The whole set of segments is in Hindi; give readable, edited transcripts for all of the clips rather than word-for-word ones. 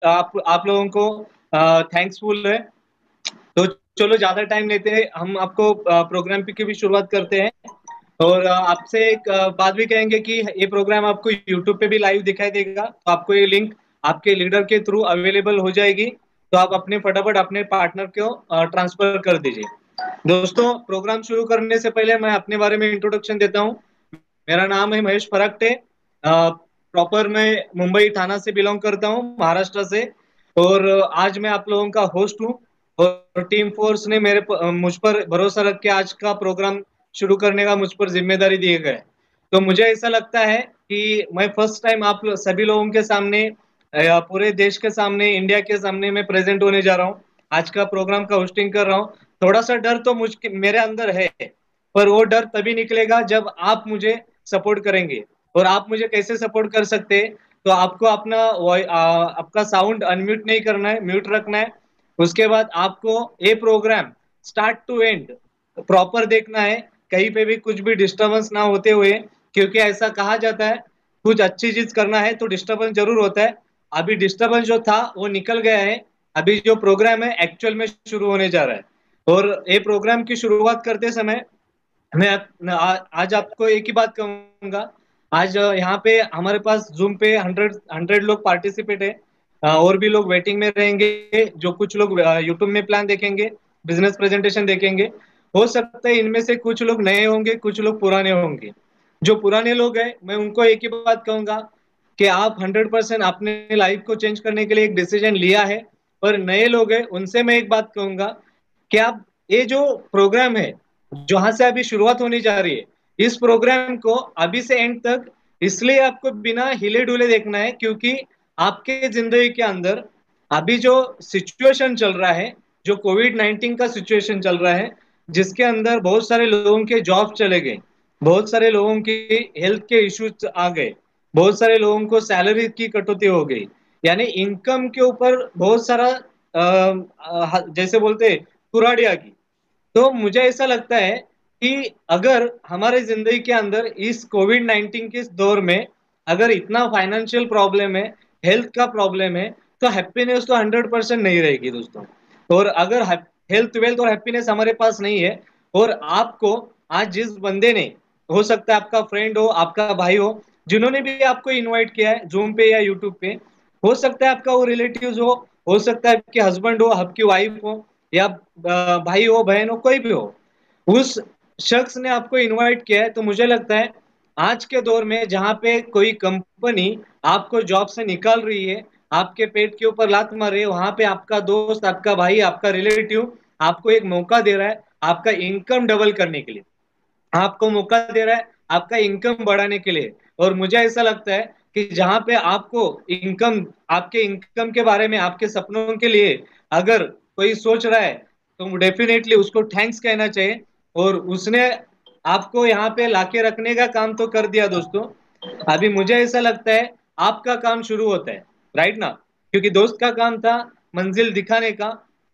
आप लोगों को थैंक्सफुल है। तो चलो ज्यादा टाइम लेते हैं, हम आपको प्रोग्राम की भी शुरुआत करते हैं। और आपसे एक बात भी कहेंगे कि ये प्रोग्राम आपको यूट्यूब पे भी लाइव दिखाई देगा, तो आपको ये लिंक आपके लीडर के थ्रू अवेलेबल हो जाएगी। तो आप अपने फटाफट अपने पार्टनर को ट्रांसफर कर दीजिए। दोस्तों, प्रोग्राम शुरू करने से पहले मैं अपने बारे में इंट्रोडक्शन देता हूँ। मेरा नाम है महेश फराक्टे। प्रॉपर मैं मुंबई थाना से बिलोंग करता हूँ, महाराष्ट्र से। और आज मैं आप लोगों का होस्ट हूँ। और टीम फोर्स ने मुझ पर भरोसा रख के आज का प्रोग्राम शुरू करने का मुझ पर जिम्मेदारी दिए गए। तो मुझे ऐसा लगता है कि मैं फर्स्ट टाइम आप सभी लोगों के सामने, पूरे देश के सामने, इंडिया के सामने मैं प्रेजेंट होने जा रहा हूँ। आज का प्रोग्राम का होस्टिंग कर रहा हूँ। थोड़ा सा डर तो मेरे अंदर है, पर वो डर तभी निकलेगा जब आप मुझे सपोर्ट करेंगे। और आप मुझे कैसे सपोर्ट कर सकते हैं? तो आपको आपका साउंड अनम्यूट नहीं करना है, म्यूट रखना है। उसके बाद आपको ये program start to end proper देखना है, कहीं पे भी कुछ भी डिस्टरबेंस ना होते हुए। क्योंकि ऐसा कहा जाता है, कुछ अच्छी चीज करना है तो डिस्टरबेंस जरूर होता है। अभी डिस्टरबेंस जो था वो निकल गया है। अभी जो प्रोग्राम है एक्चुअल में शुरू होने जा रहा है। और ये प्रोग्राम की शुरुआत करते समय आज आपको एक ही बात कहूंगा। आज यहाँ पे हमारे पास जूम पे 100 लोग पार्टिसिपेट है। और भी लोग वेटिंग में रहेंगे, जो कुछ लोग यूट्यूब में प्लान देखेंगे, बिजनेस प्रेजेंटेशन देखेंगे। हो सकता है इनमें से कुछ लोग नए होंगे, कुछ लोग पुराने होंगे। जो पुराने लोग हैं, मैं उनको एक ही बात कहूंगा कि आप 100% अपने लाइफ को चेंज करने के लिए एक डिसीजन लिया है। पर नए लोग हैं, उनसे मैं एक बात कहूंगा कि आप ये जो प्रोग्राम है, जहां से अभी शुरुआत होने जा रही है, इस प्रोग्राम को अभी से एंड तक इसलिए आपको बिना हिले डुले देखना है, क्योंकि आपके जिंदगी के अंदर अभी जो सिचुएशन चल रहा है, जो कोविड-19 का सिचुएशन चल रहा है, जिसके अंदर बहुत सारे लोगों के जॉब चले गए, बहुत सारे लोगों की हेल्थ के इश्यूज आ गए, बहुत सारे लोगों को सैलरी की कटौती हो गई, यानी इनकम के ऊपर बहुत सारा जैसे बोलते कुराड़ी आ गई। तो मुझे ऐसा लगता है कि अगर हमारे जिंदगी के अंदर इस कोविड-19 के दौर में अगर इतना फाइनेंशियल प्रॉब्लम है, हेल्थ का प्रॉब्लम है, तो हैप्पीनेस तो 100% नहीं रहेगी दोस्तों। और अगर हेल्थ वेल्थ और हैप्पीनेस हमारे पास नहीं है, और आपको आज जिस बंदे ने, हो सकता है आपका फ्रेंड हो, आपका भाई हो, जिन्होंने भी आपको इनवाइट किया है जूम पे या यूट्यूब पे, हो सकता है आपका वो रिलेटिव्स हो सकता है आपके हस्बैंड हो, आपकी वाइफ हो, या भाई हो, बहन हो, कोई भी हो, उस शख्स ने आपको इनवाइट किया है। तो मुझे लगता है आज के दौर में जहां पे कोई कंपनी आपको जॉब से निकाल रही है, आपके पेट के ऊपर लात मार रही है, वहां पे आपका दोस्त, आपका भाई, आपका रिलेटिव आपको एक मौका दे रहा है आपका इनकम डबल करने के लिए, आपको मौका दे रहा है आपका इनकम बढ़ाने के लिए। और मुझे ऐसा लगता है कि जहां पे आपको इनकम, आपके इनकम के बारे में, आपके सपनों के लिए अगर कोई सोच रहा है, तो डेफिनेटली उसको थैंक्स कहना चाहिए। और उसने आपको यहाँ पे लाके रखने का काम तो कर दिया दोस्तों। अभी मुझे ऐसा लगता है आपका काम शुरू होता है, राइट ना? क्योंकि दोस्त का काम था मंजिल दिखाने का।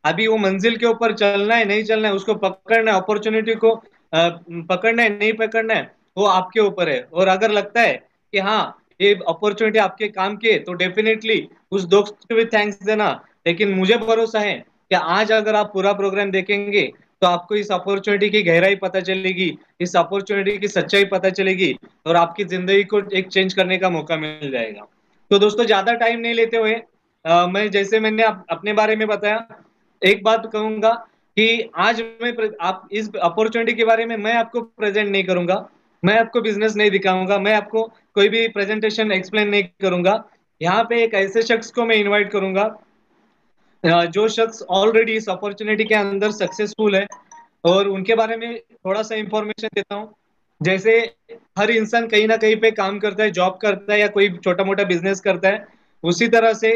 अभी वो मंजिल के ऊपर चलना है नहीं चलना है, उसको पकड़ना है, अपॉर्चुनिटी को पकड़ना है नहीं पकड़ना है, वो आपके ऊपर है। और अगर लगता है कि हाँ, ये अपॉर्चुनिटी आपके काम की है, तो डेफिनेटली उस दोस्त को भी थैंक्स देना। लेकिन मुझे भरोसा है कि आज अगर आप पूरा प्रोग्राम देखेंगे, तो आपको इस अपॉर्चुनिटी की गहराई पता चलेगी, इस अपॉर्चुनिटी की सच्चाई पता चलेगी, और आपकी जिंदगी को एक चेंज करने का मौका मिल जाएगा। तो दोस्तों, ज्यादा टाइम नहीं लेते हुए, मैं जैसे मैंने अपने बारे में बताया, एक बात कहूंगा कि आज आप इस अपॉर्चुनिटी के बारे में मैं आपको प्रेजेंट नहीं करूंगा, मैं आपको बिजनेस नहीं दिखाऊंगा, मैं आपको कोई भी प्रेजेंटेशन एक्सप्लेन नहीं करूंगा। यहाँ पे एक ऐसे शख्स को मैं इनवाइट करूंगा, जो शख्स ऑलरेडी इस अपॉर्चुनिटी के अंदर सक्सेसफुल है। और उनके बारे में थोड़ा सा इंफॉर्मेशन देता हूँ। जैसे हर इंसान कहीं ना कहीं पे काम करता है, जॉब करता है, या कोई छोटा मोटा बिजनेस करता है, उसी तरह से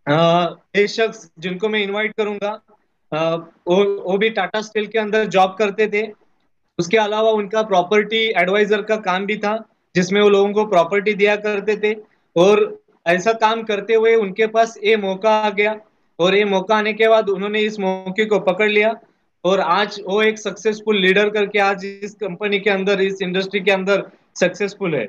ये शख्स जिनको मैं इनवाइट करूंगा, वो भी टाटा स्टील के अंदर जॉब करते थे। उसके अलावा उनका प्रॉपर्टी एडवाइजर का काम भी था, जिसमें वो लोगों को प्रॉपर्टी दिया करते थे। और ऐसा काम करते हुए उनके पास ये मौका आ गया, और ये मौका आने के बाद उन्होंने इस मौके को पकड़ लिया। और आज वो एक सक्सेसफुल लीडर करके आज इस कंपनी के अंदर, इस इंडस्ट्री के अंदर सक्सेसफुल है।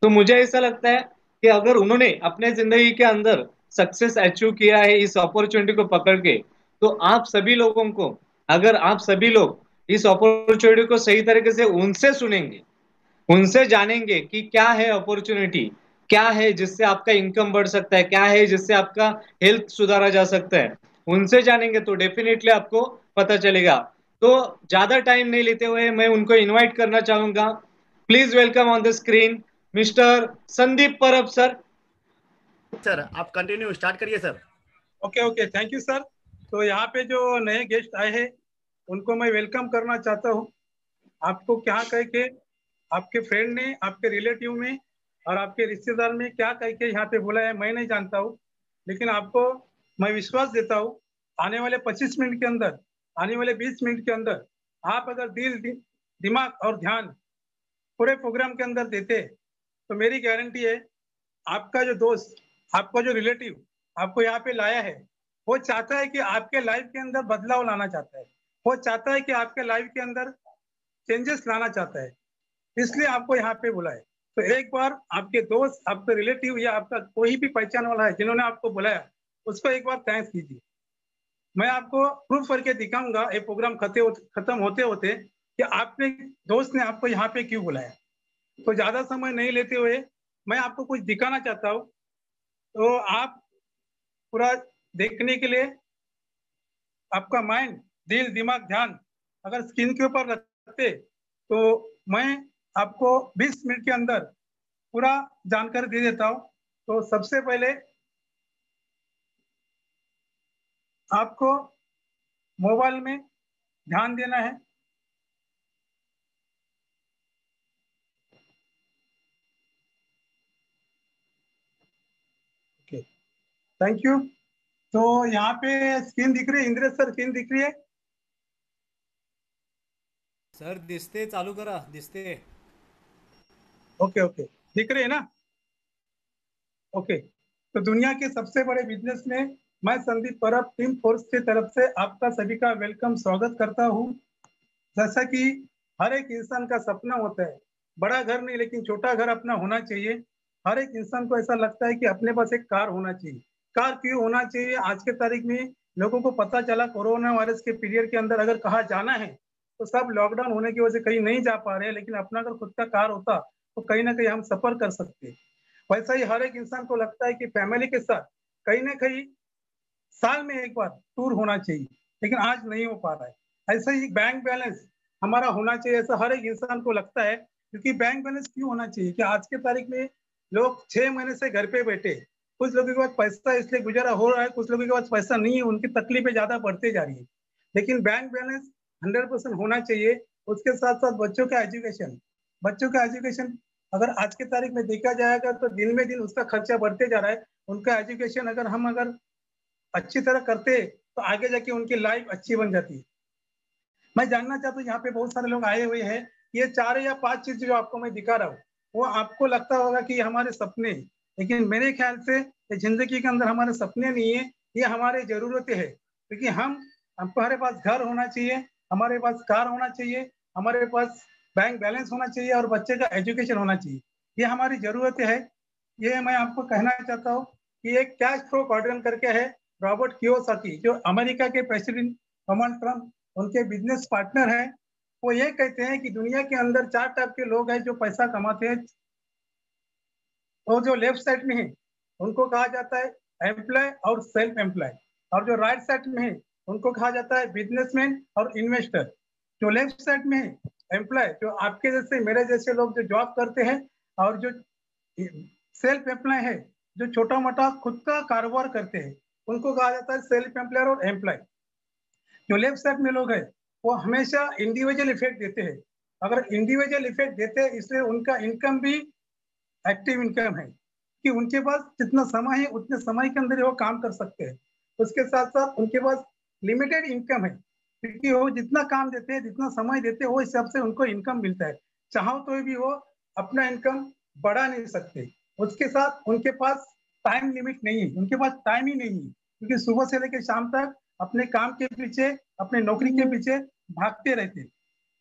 तो मुझे ऐसा लगता है कि अगर उन्होंने अपने जिंदगी के अंदर सक्सेस अचीव किया है इस अपॉर्चुनिटी को पकड़ के। तो आप सभी लोगों को, अगर आप सभी लोग इस अपॉर्चुनिटी को सही तरीके से उनसे सुनेंगे, उनसे जानेंगे कि क्या है अपॉर्चुनिटी, क्या है जिससे आपका इनकम बढ़ सकता है, क्या है जिससे आपका हेल्थ सुधारा जा सकता है, उनसे जानेंगे तो डेफिनेटली आपको पता चलेगा। तो ज्यादा टाइम नहीं लेते हुए मैं उनको इनवाइट करना चाहूंगा। Please welcome on the screen mister Sandeep परब सर। सर आप कंटिन्यू स्टार्ट करिए sir. Okay okay, thank you sir. तो यहाँ पे जो नए गेस्ट आए हैं उनको मैं वेलकम करना चाहता हूँ। आपको क्या कह के आपके फ्रेंड ने, आपके रिलेटिव में और आपके रिश्तेदार में क्या कह के यहाँ पे बोला है मैं नहीं जानता हूँ, लेकिन आपको मैं विश्वास देता हूँ आने वाले 25 मिनट के अंदर, आने वाले 20 मिनट के अंदर आप अगर दिमाग और ध्यान पूरे प्रोग्राम के अंदर देते तो मेरी गारंटी है आपका जो दोस्त, आपका जो रिलेटिव आपको यहाँ पे लाया है, वो चाहता है कि आपके लाइफ के अंदर बदलाव लाना चाहता है, वो चाहता है कि आपके लाइफ के अंदर चेंजेस लाना चाहता है, इसलिए आपको यहाँ पे बुलाया। तो एक बार आपके दोस्त, आपके रिलेटिव या आपका कोई भी पहचान वाला है जिन्होंने आपको बुलाया, उसको एक बार थैंक्स कीजिए। मैं आपको प्रूफ करके दिखाऊंगा ये प्रोग्राम खत्म होते होते कि आपने दोस्त ने आपको यहाँ पे क्यों बुलाया। तो ज्यादा समय नहीं लेते हुए मैं आपको कुछ दिखाना चाहता हूँ, तो आप पूरा देखने के लिए आपका माइंड, दिल, दिमाग, ध्यान अगर स्क्रीन के ऊपर रखते तो मैं आपको 20 मिनट के अंदर पूरा जानकारी दे देता हूँ। तो सबसे पहले आपको मोबाइल में ध्यान देना है। Okay, thank you. तो यहाँ पे स्क्रीन दिख रही है, इंद्रेश सर स्क्रीन दिख रही है? सर दिसते, चालू करा, दिसते। ओके ओके, दिख रही है ना? ओके, तो दुनिया के सबसे बड़े बिजनेस में मैं संदीप परब टीम फोर्स की तरफ से आपका सभी का वेलकम, स्वागत करता हूँ। जैसा कि हर एक इंसान का सपना होता है, बड़ा घर नहीं लेकिन छोटा घर अपना होना चाहिए। हर एक इंसान को ऐसा लगता है कि अपने पास एक कार होना चाहिए। कार क्यों होना चाहिए? आज के तारीख में लोगों को पता चला कोरोना वायरस के पीरियड के अंदर अगर कहाँ जाना है तो सब लॉकडाउन होने की वजह से कहीं नहीं जा पा रहे हैं, लेकिन अपना अगर खुद का कार होता तो कहीं ना कहीं हम सफर कर सकते। वैसा ही हर एक इंसान को लगता है कि फैमिली के साथ कहीं ना कहीं साल में एक बार टूर होना चाहिए, लेकिन आज नहीं हो पा रहा है। ऐसा ही बैंक बैलेंस हमारा होना चाहिए, ऐसा हर एक इंसान को लगता है। क्योंकि बैंक बैलेंस क्यों होना चाहिए कि आज के तारीख में लोग 6 महीने से घर पे बैठे, कुछ लोगों के पास पैसा इसलिए गुजारा हो रहा है, कुछ लोगों के पास पैसा नहीं है, उनकी तकलीफें ज्यादा बढ़ते जा रही है। लेकिन बैंक बैलेंस 100% होना चाहिए। उसके साथ साथ बच्चों का एजुकेशन अगर आज के तारीख में देखा जाएगा तो दिन में दिन उसका खर्चा बढ़ते जा रहा है। उनका एजुकेशन अगर अच्छी तरह करते तो आगे जाके उनकी लाइफ अच्छी बन जाती है। मैं जानना चाहता हूँ, यहाँ पे बहुत सारे लोग आए हुए हैं, ये 4 या 5 चीज जो आपको मैं दिखा रहा हूँ वो आपको लगता होगा कि ये हमारे सपने, लेकिन मेरे ख्याल से ये जिंदगी के अंदर हमारे सपने नहीं है, ये हमारी जरूरतें है। क्योंकि हमारे पास घर होना चाहिए, हमारे पास कार होना चाहिए, हमारे पास बैंक बैलेंस होना चाहिए और बच्चे का एजुकेशन होना चाहिए, ये हमारी जरूरतें है। ये मैं आपको कहना चाहता हूँ कि एक कैश फ्लो क्वाड्रेंट करके है, रॉबर्ट कियोसाकी जो अमेरिका के प्रेसिडेंट डोनाल्ड ट्रंप उनके बिजनेस पार्टनर हैं, वो ये कहते हैं कि दुनिया के अंदर 4 टाइप के लोग हैं जो पैसा कमाते हैं। तो जो लेफ्ट साइड में है उनको कहा जाता है एम्प्लॉय और सेल्फ एम्प्लॉय, और जो राइट साइड में है उनको कहा जाता है बिजनेसमैन और इन्वेस्टर। जो लेफ्ट साइड में है एम्प्लॉय, जो आपके जैसे मेरे जैसे लोग जो जॉब करते हैं, और जो सेल्फ एम्प्लॉय है जो छोटा मोटा खुद का कारोबार करते हैं, उनको कहा जाता है सेल्फ एम्प्लॉयर और एम्प्लॉय। जो लेफ्ट साइड में लोग हैं वो हमेशा इंडिविजुअल इफेक्ट देते हैं। अगर इंडिविजुअल इफेक्ट देते हैं इसलिए उनका इनकम भी एक्टिव इनकम है कि उनके पास जितना समय है उतने समय के अंदर वो काम कर सकते हैं। उसके साथ साथ उनके पास लिमिटेड इनकम है, क्योंकि वो जितना काम देते हैं, जितना समय देते हैं, वो हिसाब से उनको इनकम मिलता है। चाहो तो भी वो अपना इनकम बढ़ा नहीं सकते। उसके साथ उनके पास टाइम लिमिट नहीं है, उनके पास टाइम ही नहीं है, क्योंकि सुबह से लेकर शाम तक अपने काम के पीछे, अपने नौकरी के पीछे भागते रहते हैं।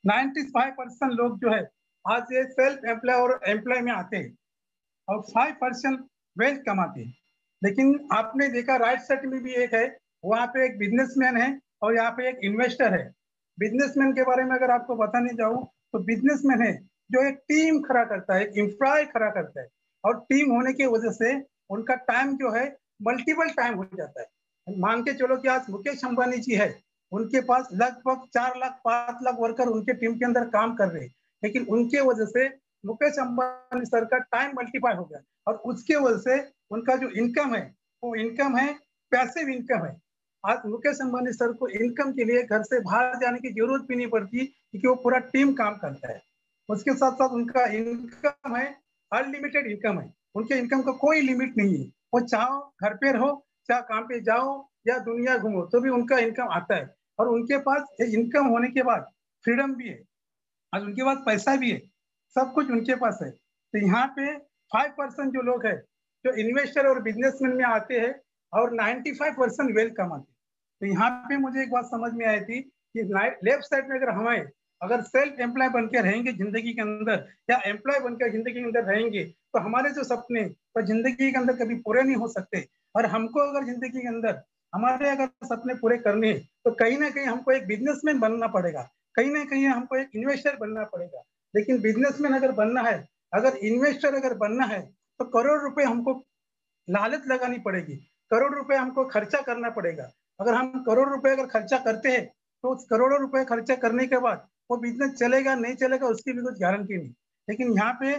95% लोग जो है आज ये सेल्फ एम्प्लॉय और एम्प्लॉय में आते हैं और 5% वेल्थ कमाते हैं। लेकिन आपने देखा राइट साइड में भी एक है, वहां पे एक बिजनेसमैन है और यहाँ पे एक इन्वेस्टर है। बिजनेसमैन के बारे में अगर आपको बताने जाऊं तो बिजनेसमैन है जो एक टीम खड़ा करता है, एक एम्प्लॉय खड़ा करता है, और टीम होने की वजह से उनका टाइम जो है मल्टीपल टाइम हो जाता है। मान के चलो कि आज मुकेश अंबानी जी है, उनके पास लगभग 4 लाख 5 लाख वर्कर उनके टीम के अंदर काम कर रहे हैं, लेकिन उनके वजह से मुकेश अंबानी सर का टाइम मल्टीप्लाई हो गया, और उसके वजह से उनका जो इनकम है वो इनकम है, पैसिव इनकम है। आज मुकेश अंबानी सर को इनकम के लिए घर से बाहर जाने की जरूरत भी नहीं पड़ती, क्योंकि वो पूरा टीम काम करता है। उसके साथ साथ उनका इनकम है, अनलिमिटेड इनकम है। उनके इनकम का कोई लिमिट नहीं है। वो चाहो घर पे रहो, चाहे काम पे जाओ या दुनिया घूमो, तो भी उनका इनकम आता है। और उनके पास इनकम होने के बाद फ्रीडम भी है, आज उनके पास पैसा भी है, सब कुछ उनके पास है। तो यहाँ पे 5% जो लोग हैं जो इन्वेस्टर और बिजनेसमैन में आते हैं, और 95% वेल्थ कमाते हैं। तो यहाँ पे मुझे एक बात समझ में आई थी कि लेफ्ट साइड में अगर हमें अगर सेल्फ एम्प्लॉय बनकर रहेंगे जिंदगी के अंदर, या एम्प्लॉय बनकर जिंदगी के अंदर रहेंगे, तो हमारे जो सपने तो जिंदगी के अंदर कभी पूरे नहीं हो सकते। और हमको अगर जिंदगी के अंदर हमारे अगर सपने पूरे करने हैं, तो कहीं ना कहीं हमको एक बिजनेसमैन बनना पड़ेगा, कहीं ना कहीं हमको एक इन्वेस्टर बनना पड़ेगा। लेकिन बिजनेसमैन अगर बनना है, अगर इन्वेस्टर अगर बनना है, तो करोड़ रुपए हमको लालच लगानी पड़ेगी, करोड़ रुपए हमको खर्चा करना पड़ेगा। अगर हम करोड़ रुपए अगर खर्चा करते हैं, तो उस करोड़ों रुपए खर्चा करने के बाद वो बिजनेस चलेगा नहीं चलेगा उसकी भी कुछ गारंटी नहीं। लेकिन यहाँ पे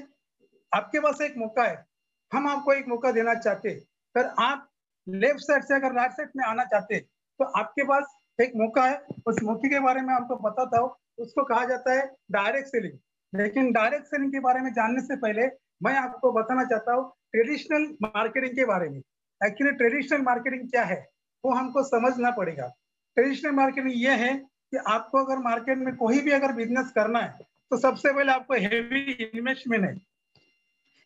आपके पास एक मौका है, हम आपको एक मौका देना चाहते हैं। अगर आप लेफ्ट साइड से अगर राइट साइड में आना चाहते हैं, तो आपके पास एक मौका है। उस मौके के बारे में आपको बताता हूँ। उसको कहा जाता है डायरेक्ट सेलिंग। लेकिन डायरेक्ट सेलिंग के बारे में जानने से पहले मैं आपको बताना चाहता हूँ ट्रेडिशनल मार्केटिंग के बारे में। एक्चुअली ट्रेडिशनल मार्केटिंग क्या है वो हमको समझना पड़ेगा। ट्रेडिशनल मार्केटिंग ये है कि आपको अगर मार्केट में कोई भी अगर बिजनेस करना है, तो सबसे पहले आपको हैवी इन्वेस्टमेंट है,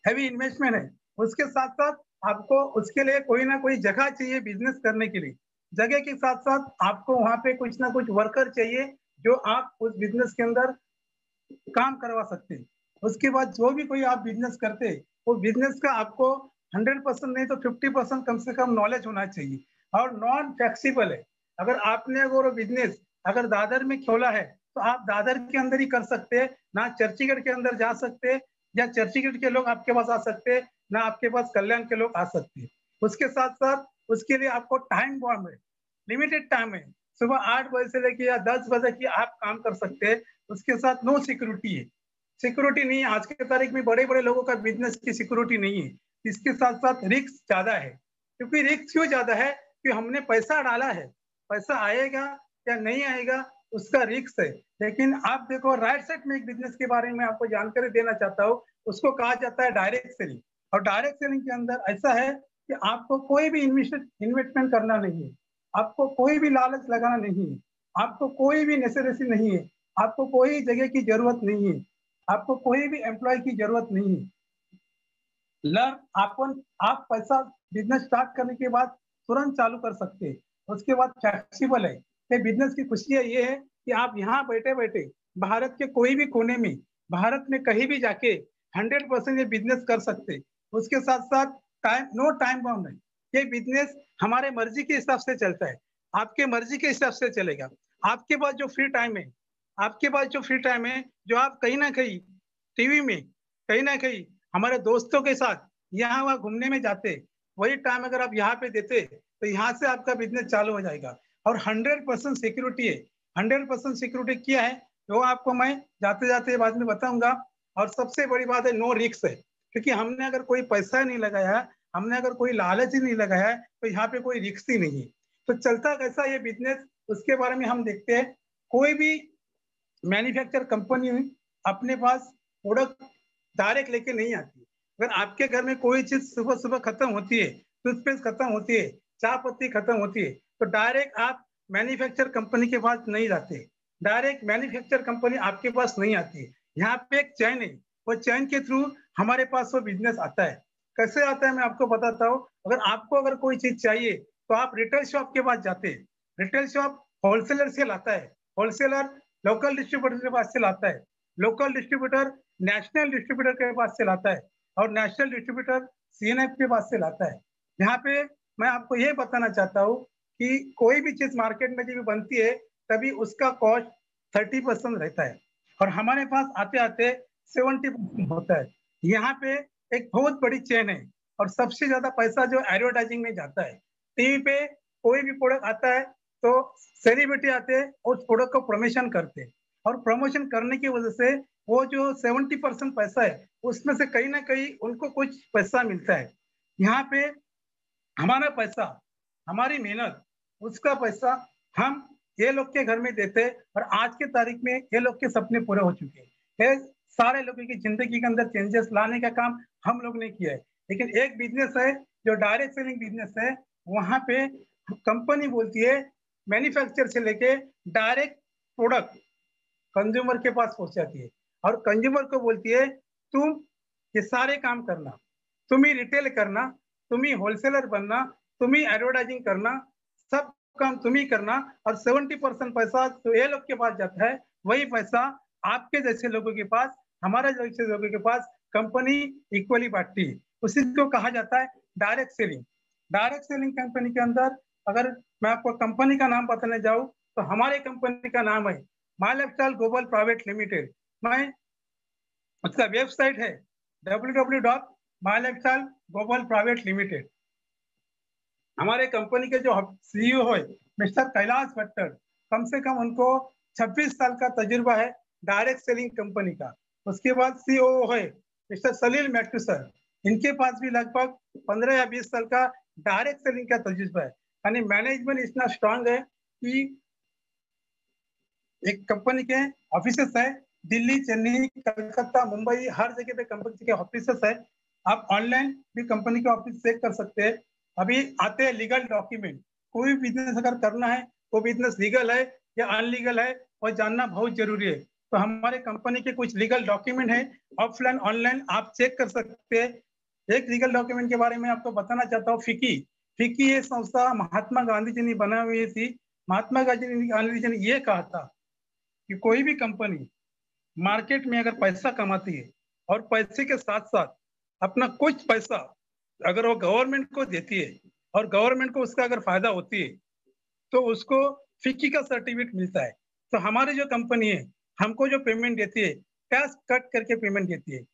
हैवी इन्वेस्टमेंट है। उसके साथ साथ आपको उसके लिए कोई ना कोई जगह चाहिए बिजनेस करने के लिए। जगह के साथ साथ आपको वहां पे कुछ ना कुछ वर्कर चाहिए जो आप उस बिजनेस के अंदर काम करवा सकते हैं। उसके बाद जो भी कोई आप बिजनेस करते हैं, वो बिजनेस का आपको 100% नहीं तो 50% कम से कम नॉलेज होना चाहिए, और नॉन फ्लेक्सिबल है। अगर आपने अगर बिजनेस अगर दादर में खोला है, तो आप दादर के अंदर ही कर सकते हैं, ना चर्चीगढ़ के अंदर जा सकते हैं, या चर्चीगढ़ के लोग आपके पास आ सकते हैं, ना आपके पास कल्याण के लोग आ सकते हैं। उसके साथ साथ उसके लिए आपको टाइम बॉम्ब है, लिमिटेड टाइम है। सुबह 8 बजे से लेके या 10 बजे की आप काम कर सकते हैं। उसके साथ नो सिक्योरिटी है, सिक्योरिटी नहीं है। आज के तारीख में बड़े बड़े लोगों का बिजनेस की सिक्योरिटी नहीं है। इसके साथ साथ रिस्क ज्यादा है। क्योंकि रिस्क क्यों ज्यादा है कि हमने पैसा डाला है, पैसा आएगा या नहीं आएगा उसका रिस्क है। लेकिन आप देखो राइट साइड में एक बिजनेस के बारे में आपको जानकारी देना चाहता हूँ। उसको कहा जाता है डायरेक्ट सेलिंग। और डायरेक्ट सेलिंग के अंदर ऐसा है कि आपको कोई भी इन्वेस्टमेंट करना नहीं है, आपको कोई भी लालच लगाना नहीं है, आपको कोई भी नेसेसिटी नहीं है, आपको कोई जगह की जरूरत नहीं है, आपको कोई भी एम्प्लॉय की जरूरत नहीं है। लर्न अपन आप पैसा बिजनेस स्टार्ट करने के बाद तुरंत चालू कर सकते हैं। उसके बाद फ्लेक्सिबल है। ये बिजनेस की खुशी ये है कि आप यहाँ बैठे बैठे भारत के कोई भी कोने में, भारत में कहीं भी जाके 100% ये बिजनेस कर सकते। उसके साथ साथ टाइम नो टाइम बाउंड है। ये बिजनेस हमारे मर्जी के हिसाब से चलता है, आपके मर्जी के हिसाब से चलेगा। आपके पास जो फ्री टाइम है, आपके पास जो फ्री टाइम है, जो आप कहीं ना कहीं टीवी में, कहीं ना कहीं हमारे दोस्तों के साथ यहाँ वहाँ घूमने में जाते, वही टाइम अगर आप यहाँ पे देते, तो यहाँ से आपका बिजनेस चालू हो जाएगा। और 100% सिक्योरिटी है। 100% सिक्योरिटी क्या है वो आपको मैं जाते जाते बाद में बताऊंगा। और सबसे बड़ी बात है नो रिस्क है, क्योंकि हमने अगर कोई पैसा नहीं लगाया, हमने अगर कोई लालच ही नहीं लगाया, तो यहाँ पे कोई रिस्क ही नहीं है। तो चलता कैसा ये बिजनेस उसके बारे में हम देखते हैं। कोई भी मैन्युफैक्चर कंपनी अपने पास प्रोडक्ट डायरेक्ट लेके नहीं आती। अगर आपके घर में कोई चीज सुबह सुबह खत्म होती है, टूथपेस्ट खत्म होती है, चाय पत्ती खत्म होती है, तो डायरेक्ट आप मैन्युफैक्चर कंपनी के पास नहीं जाते, डायरेक्ट मैन्युफैक्चर कंपनी आपके पास नहीं आती। यहाँ पे एक चैन है, वो चैन के थ्रू हमारे पास वो बिजनेस आता है। कैसे आता है मैं आपको बताता हूँ। अगर आपको अगर कोई चीज चाहिए, तो आप रिटेल शॉप के पास जाते हैं, रिटेल शॉप होलसेलर से लाता है, होलसेलर लोकल डिस्ट्रीब्यूटर के पास से लाता है, लोकल डिस्ट्रीब्यूटर नेशनल डिस्ट्रीब्यूटर के पास से लाता है, और नेशनल डिस्ट्रीब्यूटर सीएनएफ के पास से लाता है। यहाँ पे मैं आपको ये बताना चाहता हूँ कि कोई भी चीज मार्केट में जब बनती है तभी उसका कॉस्ट 30% रहता है और हमारे पास आते आते 70% होता है। यहाँ पे एक बहुत बड़ी चेन है और सबसे ज्यादा पैसा जो एडवर्टाइजिंग में जाता है। टीवी पे कोई भी प्रोडक्ट आता है तो सेलिब्रिटी आते हैं और उस प्रोडक्ट को प्रमोशन करते हैं और प्रमोशन करने की वजह से वो जो 70% पैसा है उसमें से कहीं ना कहीं उनको कुछ पैसा मिलता है। यहाँ पे हमारा पैसा, हमारी मेहनत, उसका पैसा हम ये लोग के घर में देते हैं और आज के तारीख में ये लोग के सपने पूरे हो चुके हैं। ये सारे लोगों की जिंदगी के अंदर चेंजेस लाने का काम हम लोग ने किया है। लेकिन एक बिजनेस है जो डायरेक्ट सेलिंग बिजनेस है, वहां पे कंपनी बोलती है मैन्युफैक्चर से लेके डायरेक्ट प्रोडक्ट कंज्यूमर के पास पहुंचाती है और कंज्यूमर को बोलती है तुम ये सारे काम करना, तुम ही रिटेल करना, तुम ही होलसेलर बनना, तुम ही एडवर्टाइजिंग करना, सब काम तुम ही करना और 70% पैसा तो ये लोग के पास जाता है, वही पैसा आपके जैसे लोगों के पास, हमारे जैसे लोगों के पास कंपनी इक्वली बांटती है। उसी को कहा जाता है direct selling. Direct selling company के अंदर अगर मैं आपको कंपनी का नाम बताने जाऊं तो हमारे कंपनी का नाम है माई लाइफस्टाइल ग्लोबल प्राइवेट लिमिटेड। मैं उसका वेबसाइट है www.mylifestyleglobalprivatelimitted। हमारे कंपनी के जो सीईओ है मिस्टर कैलाश भट्टर, कम से कम उनको 26 साल का तजुर्बा है डायरेक्ट सेलिंग कंपनी का। उसके बाद सीओओ है मिस्टर सलील मैट्टू सर, इनके पास भी लगभग 15 या 20 साल का डायरेक्ट सेलिंग का तजुर्बा है। यानी मैनेजमेंट इतना स्ट्रांग है कि एक कंपनी के ऑफिसेस है दिल्ली, चेन्नई, कलकत्ता, मुंबई, हर जगह पे कंपनी के ऑफिसेस है। आप ऑनलाइन भी कंपनी के ऑफिस चेक कर सकते हैं। अभी आते हैं लीगल डॉक्यूमेंट। कोई बिजनेस अगर करना है वो बिजनेस लीगल है या अनलीगल है वो जानना बहुत जरूरी है। तो हमारे कंपनी के कुछ लीगल डॉक्यूमेंट है, ऑफलाइन ऑनलाइन आप चेक कर सकते हैं। एक लीगल डॉक्यूमेंट के बारे में आपको बताना चाहता हूँ, फिकी। फिकी ये संस्था महात्मा गांधी जी ने बनाई हुई थी। महात्मा गांधी जी ने ये कहा था कि कोई भी कंपनी मार्केट में अगर पैसा कमाती है और पैसे के साथ साथ अपना कुछ पैसा अगर वो गवर्नमेंट को देती है और गवर्नमेंट को उसका अगर फायदा होती है तो उसको फिक्की का सर्टिफिकेट मिलता है। तो हमारी जो कंपनी है हमको जो पेमेंट देती है टैक्स कट करके पेमेंट देती है,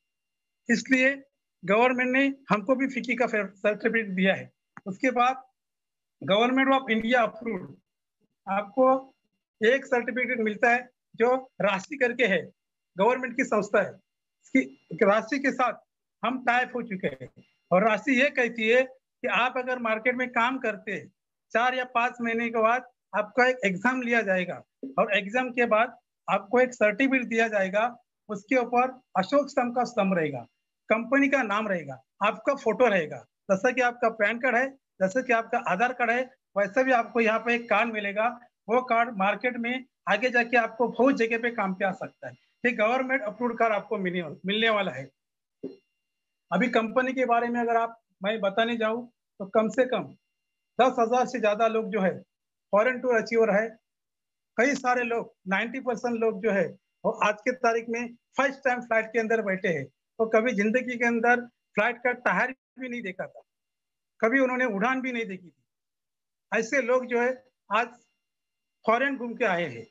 इसलिए गवर्नमेंट ने हमको भी फिक्की का सर्टिफिकेट दिया है। उसके बाद गवर्नमेंट ऑफ इंडिया अप्रूव्ड आपको एक सर्टिफिकेट मिलता है जो राशि करके है, गवर्नमेंट की संस्था है। इसकी राशि के साथ हम टाइप हो चुके हैं और राशि ये कहती है कि आप अगर मार्केट में काम करते हैं 4 या 5 महीने के बाद आपका एक एग्जाम लिया जाएगा और एग्जाम के बाद आपको एक सर्टिफिकेट दिया जाएगा। उसके ऊपर अशोक स्तंभ का स्तंभ रहेगा, कंपनी का नाम रहेगा, आपका फोटो रहेगा। जैसा कि आपका पैन कार्ड है, जैसे कि आपका आधार कार्ड है, वैसे भी आपको यहाँ पे एक कार्ड मिलेगा। वो कार्ड मार्केट में आगे जाके आपको बहुत जगह पे काम पे आ सकता है। ये गवर्नमेंट अप्रूव्ड कार्ड आपको मिलने वाला है। अभी कंपनी के बारे में अगर आप मैं बताने जाऊं तो कम से कम 10,000 से ज्यादा लोग जो है फॉरेन टूर अचीवर है। कई सारे लोग 90% लोग जो है वो आज के तारीख में फर्स्ट टाइम फ्लाइट के अंदर बैठे हैं। तो कभी जिंदगी के अंदर फ्लाइट का टायर भी नहीं देखा था, कभी उन्होंने उड़ान भी नहीं देखी थी। ऐसे लोग जो है आज फॉरेन घूम के आए हैं।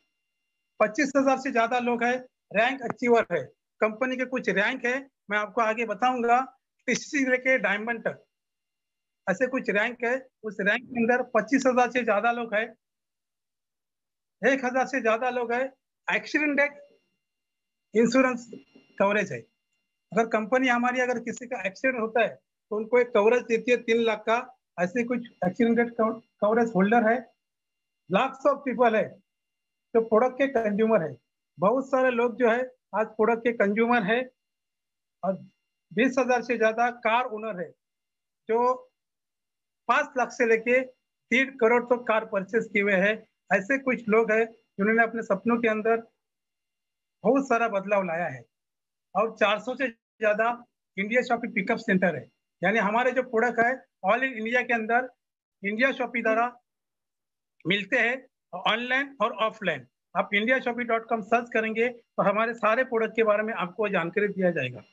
25,000 से ज्यादा लोग है रैंक अचीवर है। कंपनी के कुछ रैंक है, मैं आपको आगे बताऊंगा। टीसी से लेके डायमंड तक ऐसे कुछ रैंक है। उस रैंक के अंदर 25,000 से ज्यादा लोग है, 1,000 से ज्यादा लोग है एक्सीडेंट इंश्योरेंस कवरेज है। अगर कंपनी हमारी अगर किसी का एक्सीडेंट होता है तो उनको एक कवरेज देती है 3 लाख का। ऐसे कुछ एक्सीडेंट कवरेज होल्डर है। लाख्स ऑफ पीपल है जो प्रोडक्ट के कंज्यूमर है। बहुत सारे लोग जो है आज प्रोडक्ट के कंज्यूमर है और 20,000 से ज्यादा कार ओनर है जो 5 लाख से लेके 3 करोड़ तक कार परचेज किए हुए हैं। ऐसे कुछ लोग हैं जिन्होंने अपने सपनों के अंदर बहुत सारा बदलाव लाया है। और 400 से ज्यादा इंडिया शॉपिंग पिकअप सेंटर है। यानी हमारे जो प्रोडक्ट है ऑल इन इंडिया के अंदर इंडिया शॉपिंग द्वारा मिलते हैं, ऑनलाइन और ऑफलाइन। आप indiashopee.com सर्च करेंगे तो हमारे सारे प्रोडक्ट के बारे में आपको जानकारी दिया जाएगा।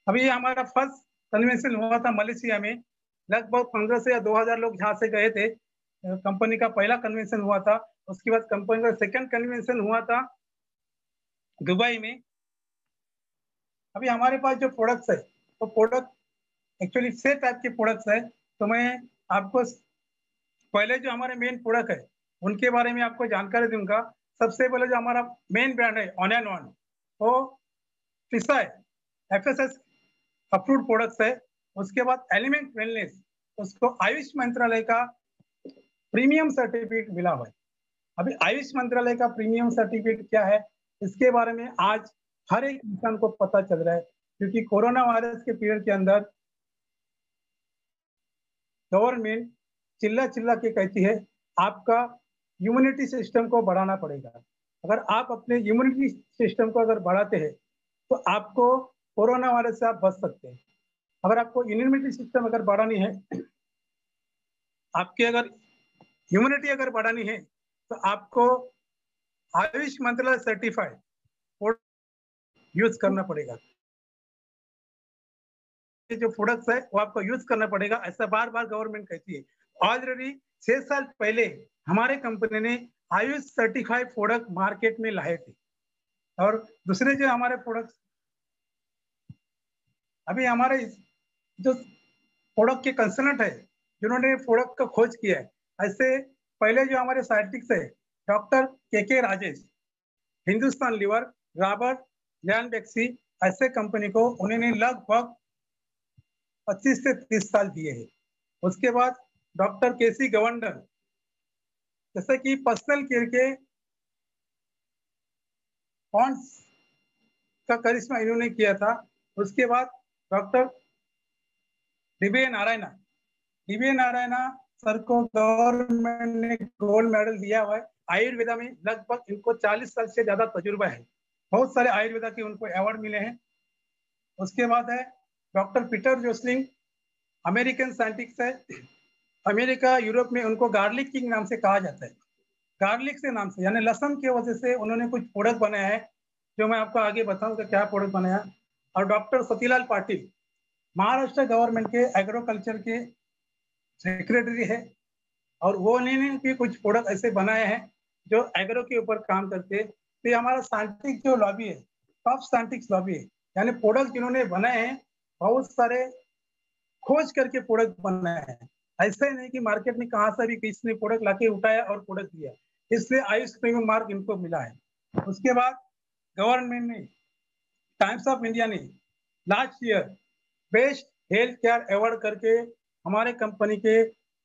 अभी ये हमारा फर्स्ट कन्वेंशन हुआ था मलेशिया में, लगभग 1500 से या 2000 लोग यहाँ से गए थे। कंपनी का पहला कन्वेंशन हुआ था। उसके बाद कंपनी का सेकंड कन्वेंशन हुआ था दुबई में। अभी हमारे पास जो प्रोडक्ट्स है, तो प्रोडक्ट एक्चुअली 6 टाइप के प्रोडक्ट्स है। तो मैं आपको पहले जो हमारे मेन प्रोडक्ट है उनके बारे में आपको जानकारी दूंगा। सबसे पहले जो हमारा मेन ब्रांड है ऑन एंड वन, वो फिसाई FSS अप्रूव्ड प्रोडक्ट्स है। उसके बाद एलिमेंट वेलनेस, उसको आयुष मंत्रालय का प्रीमियम सर्टिफिकेट मिला हुआ है। अभी आयुष मंत्रालय का प्रीमियम सर्टिफिकेट क्या है, इसके बारे में आज हर एक इंसान को पता चल रहा है, क्योंकि कोरोना वायरस के पीरियड के अंदर गवर्नमेंट चिल्ला चिल्ला के कहती है आपका इम्यूनिटी सिस्टम को बढ़ाना पड़ेगा। अगर आप अपने इम्यूनिटी सिस्टम को अगर बढ़ाते हैं तो आपको कोरोना वायरस से आप बच सकते हैं। अगर आपको इम्यूनिटी सिस्टम अगर बढ़ानी है, आपकी अगर इम्यूनिटी अगर बढ़ानी है, तो आपको आयुष मंत्रालय सर्टिफाइड यूज करना पड़ेगा। जो प्रोडक्ट्स है वो आपको यूज करना पड़ेगा, ऐसा बार बार गवर्नमेंट कहती है। ऑलरेडी 6 साल पहले हमारे कंपनी ने आयुष सर्टिफाइड प्रोडक्ट मार्केट में लाए थे। और दूसरे जो हमारे प्रोडक्ट्स अभी हमारे जो प्रोडक्ट के कंसल्टेंट है जिन्होंने प्रोडक्ट का खोज किया है, ऐसे पहले जो हमारे साइंटिस्ट है डॉक्टर के राजेश, हिंदुस्तान लीवर, रॉबर्ट लैंडबेक्सी, ऐसे कंपनी को उन्होंने लगभग 25 से 30 साल दिए हैं। उसके बाद डॉक्टर केसी गवर्नर, जैसे कि पर्सनल केयर के पॉन्ड्स का करिश्मा इन्होंने किया था। उसके बाद डॉक्टर डीबी नारायणा सर को गवर्नमेंट ने गोल्ड मेडल दिया हुआ है। आयुर्वेदा में लगभग इनको 40 साल से ज्यादा तजुर्बा है, बहुत सारे आयुर्वेदा के उनको अवार्ड मिले हैं। उसके बाद है डॉक्टर पीटर जोसलिंग, अमेरिकन साइंटिस्ट है। अमेरिका यूरोप में उनको गार्लिक किंग नाम से कहा जाता है। गार्लिक से नाम से यानी लहसुन की वजह से उन्होंने कुछ प्रोडक्ट बनाया है, जो मैं आपको आगे बताऊंगा क्या प्रोडक्ट बनाया। और डॉक्टर सतीलाल पाटिल महाराष्ट्र गवर्नमेंट के एग्रीकल्चर के सेक्रेटरी है, और वो उन्होंने भी कुछ प्रोडक्ट ऐसे बनाए हैं जो एग्रो के ऊपर काम करते हैं। तो ये हमारा साइंटिफिक जो लॉबी है, टॉप साइंटिफिक लॉबी है, यानी प्रोडक्ट जिन्होंने बनाए हैं बहुत सारे खोज करके प्रोडक्ट बनाए हैं। ऐसा ही नहीं कि मार्केट में कहाँ से भी किसी ने प्रोडक्ट लाके उठाया और प्रोडक्ट दिया, इसलिए आयुष प्रीमियम मार्क इनको मिला है। उसके बाद गवर्नमेंट ने, टाइम्स ऑफ इंडिया ने last year best health care award करके हमारे कंपनी के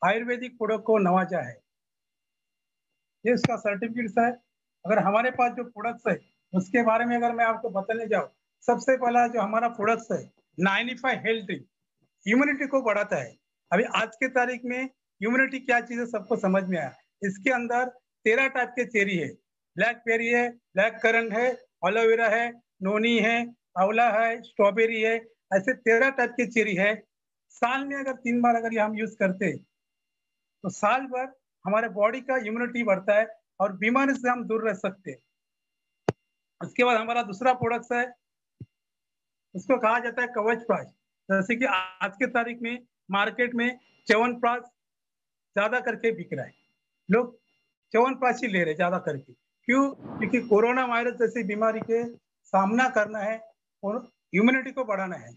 आयुर्वेदिक प्रोडक्ट को नवाजा है। ये इसका सर्टिफिकेट है। अगर हमारे पास जो प्रोडक्ट्स है उसके बारे में अगर मैं आपको बताने जाऊँ, सबसे पहला जो हमारा प्रोडक्ट्स है 95 हेल्थ ड्रिंक, इम्यूनिटी को बढ़ाता है। अभी आज के तारीख में इम्यूनिटी क्या चीज है सबको समझ में आया। इसके अंदर 13 टाइप के चेरी है, ब्लैक पेरी है, ब्लैक करंट है, एलोवेरा है, नोनी है, आंवला है, स्ट्रॉबेरी है, ऐसे 13 टाइप के चेरी है। साल में अगर 3 बार अगर ये हम यूज करते तो साल भर हमारे बॉडी का इम्यूनिटी बढ़ता है और बीमारी से हम दूर रह सकते हैं। उसके बाद हमारा दूसरा प्रोडक्ट है, उसको कहा जाता है कवच प्राश। जैसे कि आज के तारीख में मार्केट में च्यवनप्राश ज्यादा करके बिक रहा है, लोग च्यवनप्राश ही ले रहे ज्यादा करके। क्यों? क्योंकि कोरोना वायरस जैसी बीमारी के सामना करना है और इम्यूनिटी को बढ़ाना है।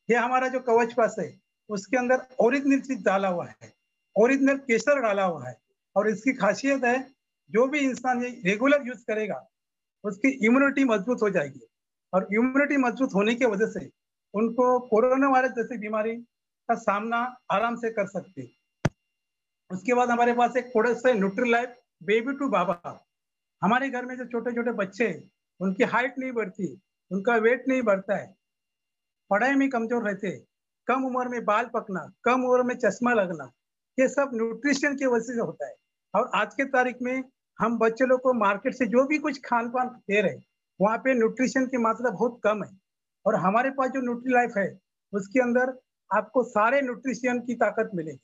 ये हमारा जो कवच प्राश है उसके अंदर ओरिजिनल चीज डाला हुआ है, ओरिजिनल केसर डाला हुआ है। और इसकी खासियत है जो भी इंसान ये रेगुलर यूज करेगा उसकी इम्यूनिटी मजबूत हो जाएगी, और इम्यूनिटी मजबूत होने की वजह से उनको कोरोना वायरस जैसी बीमारी का सामना आराम से कर सकते। उसके बाद हमारे पास एक प्रोडक्ट है न्यूट्रीलाइफ बेबी टू बाबा। हमारे घर में जो छोटे छोटे बच्चे हैं उनकी हाइट नहीं बढ़ती, उनका वेट नहीं बढ़ता है, पढ़ाई में कमजोर रहते, कम उम्र में बाल पकना, कम उम्र में चश्मा लगना, ये सब न्यूट्रिशन की वजह से होता है। और आज के तारीख में हम बच्चे लोग को मार्केट से जो भी कुछ खान पान दे रहे वहाँ पे न्यूट्रिशन की मात्रा बहुत कम है। और हमारे पास जो न्यूट्री लाइफ है उसके अंदर आपको सारे न्यूट्रिशन की ताकत मिलेगी,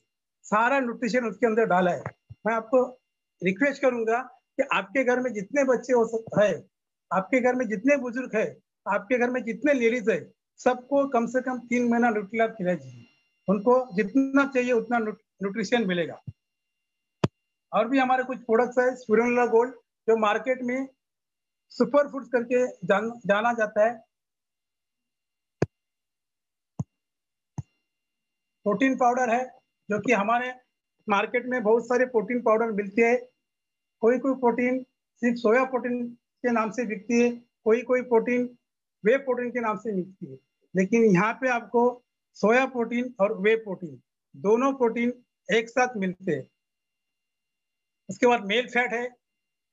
सारा न्यूट्रिशन उसके अंदर डाला है। मैं आपको रिक्वेस्ट करूंगा कि आपके घर में जितने बच्चे हो सकते हैं, आपके घर में जितने बुजुर्ग है, आपके घर में जितने लेडीज है, सबको कम से कम 3 महीना न्यूट्रीलैब खिलाइए। उनको जितना चाहिए उतना न्यूट्रिशन मिलेगा। और भी हमारे कुछ प्रोडक्ट्स है स्पिरुलिना गोल्ड, जो मार्केट में सुपर फूड्स करके जाना जाता है। प्रोटीन पाउडर है, जो कि हमारे मार्केट में बहुत सारे प्रोटीन पाउडर मिलते हैं। कोई कोई प्रोटीन सिर्फ सोया प्रोटीन के नाम से बिकती है, कोई कोई प्रोटीन वे प्रोटीन के नाम से बिकती है। लेकिन यहाँ पे आपको सोया प्रोटीन और वे प्रोटीन दोनों प्रोटीन एक साथ मिलते हैं। उसके बाद मेल फैट है।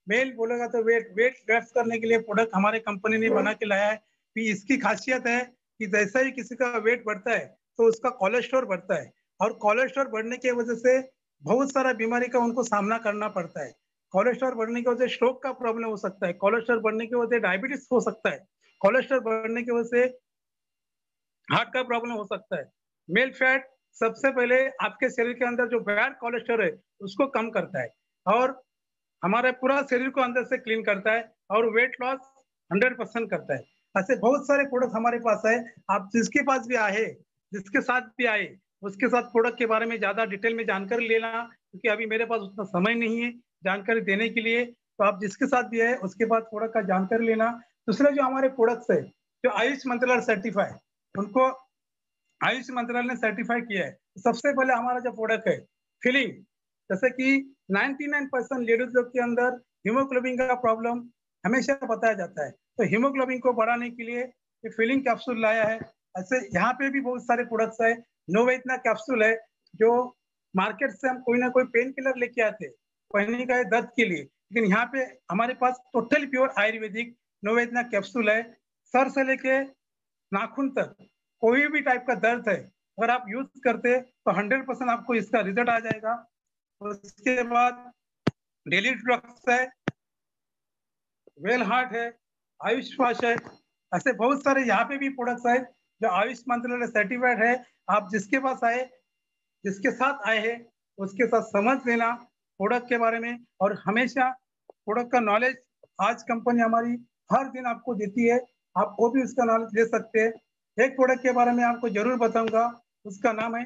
मेल बोलेगा तो वेट लॉस करने के लिए प्रोडक्ट हमारे कंपनी ने बना के लाया है। कि इसकी खासियत है कि जैसा ही किसी का वेट बढ़ता है तो उसका कोलेस्ट्रॉल बढ़ता है, और कोलेस्ट्रॉल बढ़ने की वजह से बहुत सारा बीमारी का उनको सामना करना पड़ता है। कोलेस्ट्रॉल बढ़ने की वजह से स्ट्रोक का प्रॉब्लम हो सकता है, कोलेस्ट्रॉल बढ़ने की वजह से डायबिटीज हो सकता है, कोलेस्ट्रॉल बढ़ने की वजह से हार्ट का प्रॉब्लम हो सकता है। मेल फैट सबसे पहले आपके शरीर के अंदर जो बैड कोलेस्ट्रॉल है उसको कम करता है, और हमारे पूरा शरीर को अंदर से क्लीन करता है, और वेट लॉस 100% करता है। ऐसे बहुत सारे प्रोडक्ट हमारे पास है। आप जिसके पास भी आए, जिसके साथ भी आए, उसके साथ प्रोडक्ट के बारे में ज्यादा डिटेल में जानकारी लेना, क्योंकि अभी मेरे पास उतना समय नहीं है जानकारी देने के लिए। तो आप जिसके साथ भी है उसके बाद प्रोडक्ट का जानकारी लेना। दूसरे जो हमारे प्रोडक्ट्स है जो आयुष मंत्रालय सर्टिफाइड, उनको आयुष मंत्रालय ने सर्टिफाई किया है। सबसे पहले हमारा जो प्रोडक्ट है फिलिंग, जैसे कि 99% लेडीज लोग के अंदर हीमोग्लोबिन का प्रॉब्लम हमेशा बताया जाता है, तो हीमोग्लोबिन को बढ़ाने के लिए ये फिलिंग कैप्सूल लाया है। ऐसे यहाँ पे भी बहुत सारे प्रोडक्ट्स है। नोवेतना कैप्सूल है, जो मार्केट से हम कोई ना कोई पेन किलर लेके आते पहले का दर्द के लिए, लेकिन यहाँ पे हमारे पास टोटल प्योर आयुर्वेदिक नोवेतना कैप्सूल है। सर से लेके नाखून तक कोई भी टाइप का दर्द है, अगर आप यूज करते तो 100% आपको इसका रिजल्ट आ जाएगा। उसके बाद डेली ड्रग्स है, वेल हार्ट है, आयुष पाश है। ऐसे बहुत सारे यहाँ पे भी प्रोडक्ट्स है जो आयुष मंत्रालय सर्टिफाइड है। आप जिसके पास आए, जिसके साथ आए हैं, उसके साथ समझ लेना प्रोडक्ट के बारे में, और हमेशा प्रोडक्ट का नॉलेज आज कंपनी हमारी हर दिन आपको देती है, आप वो भी उसका नॉलेज ले सकते हैं। एक प्रोडक्ट के बारे में आपको जरूर बताऊंगा, उसका नाम है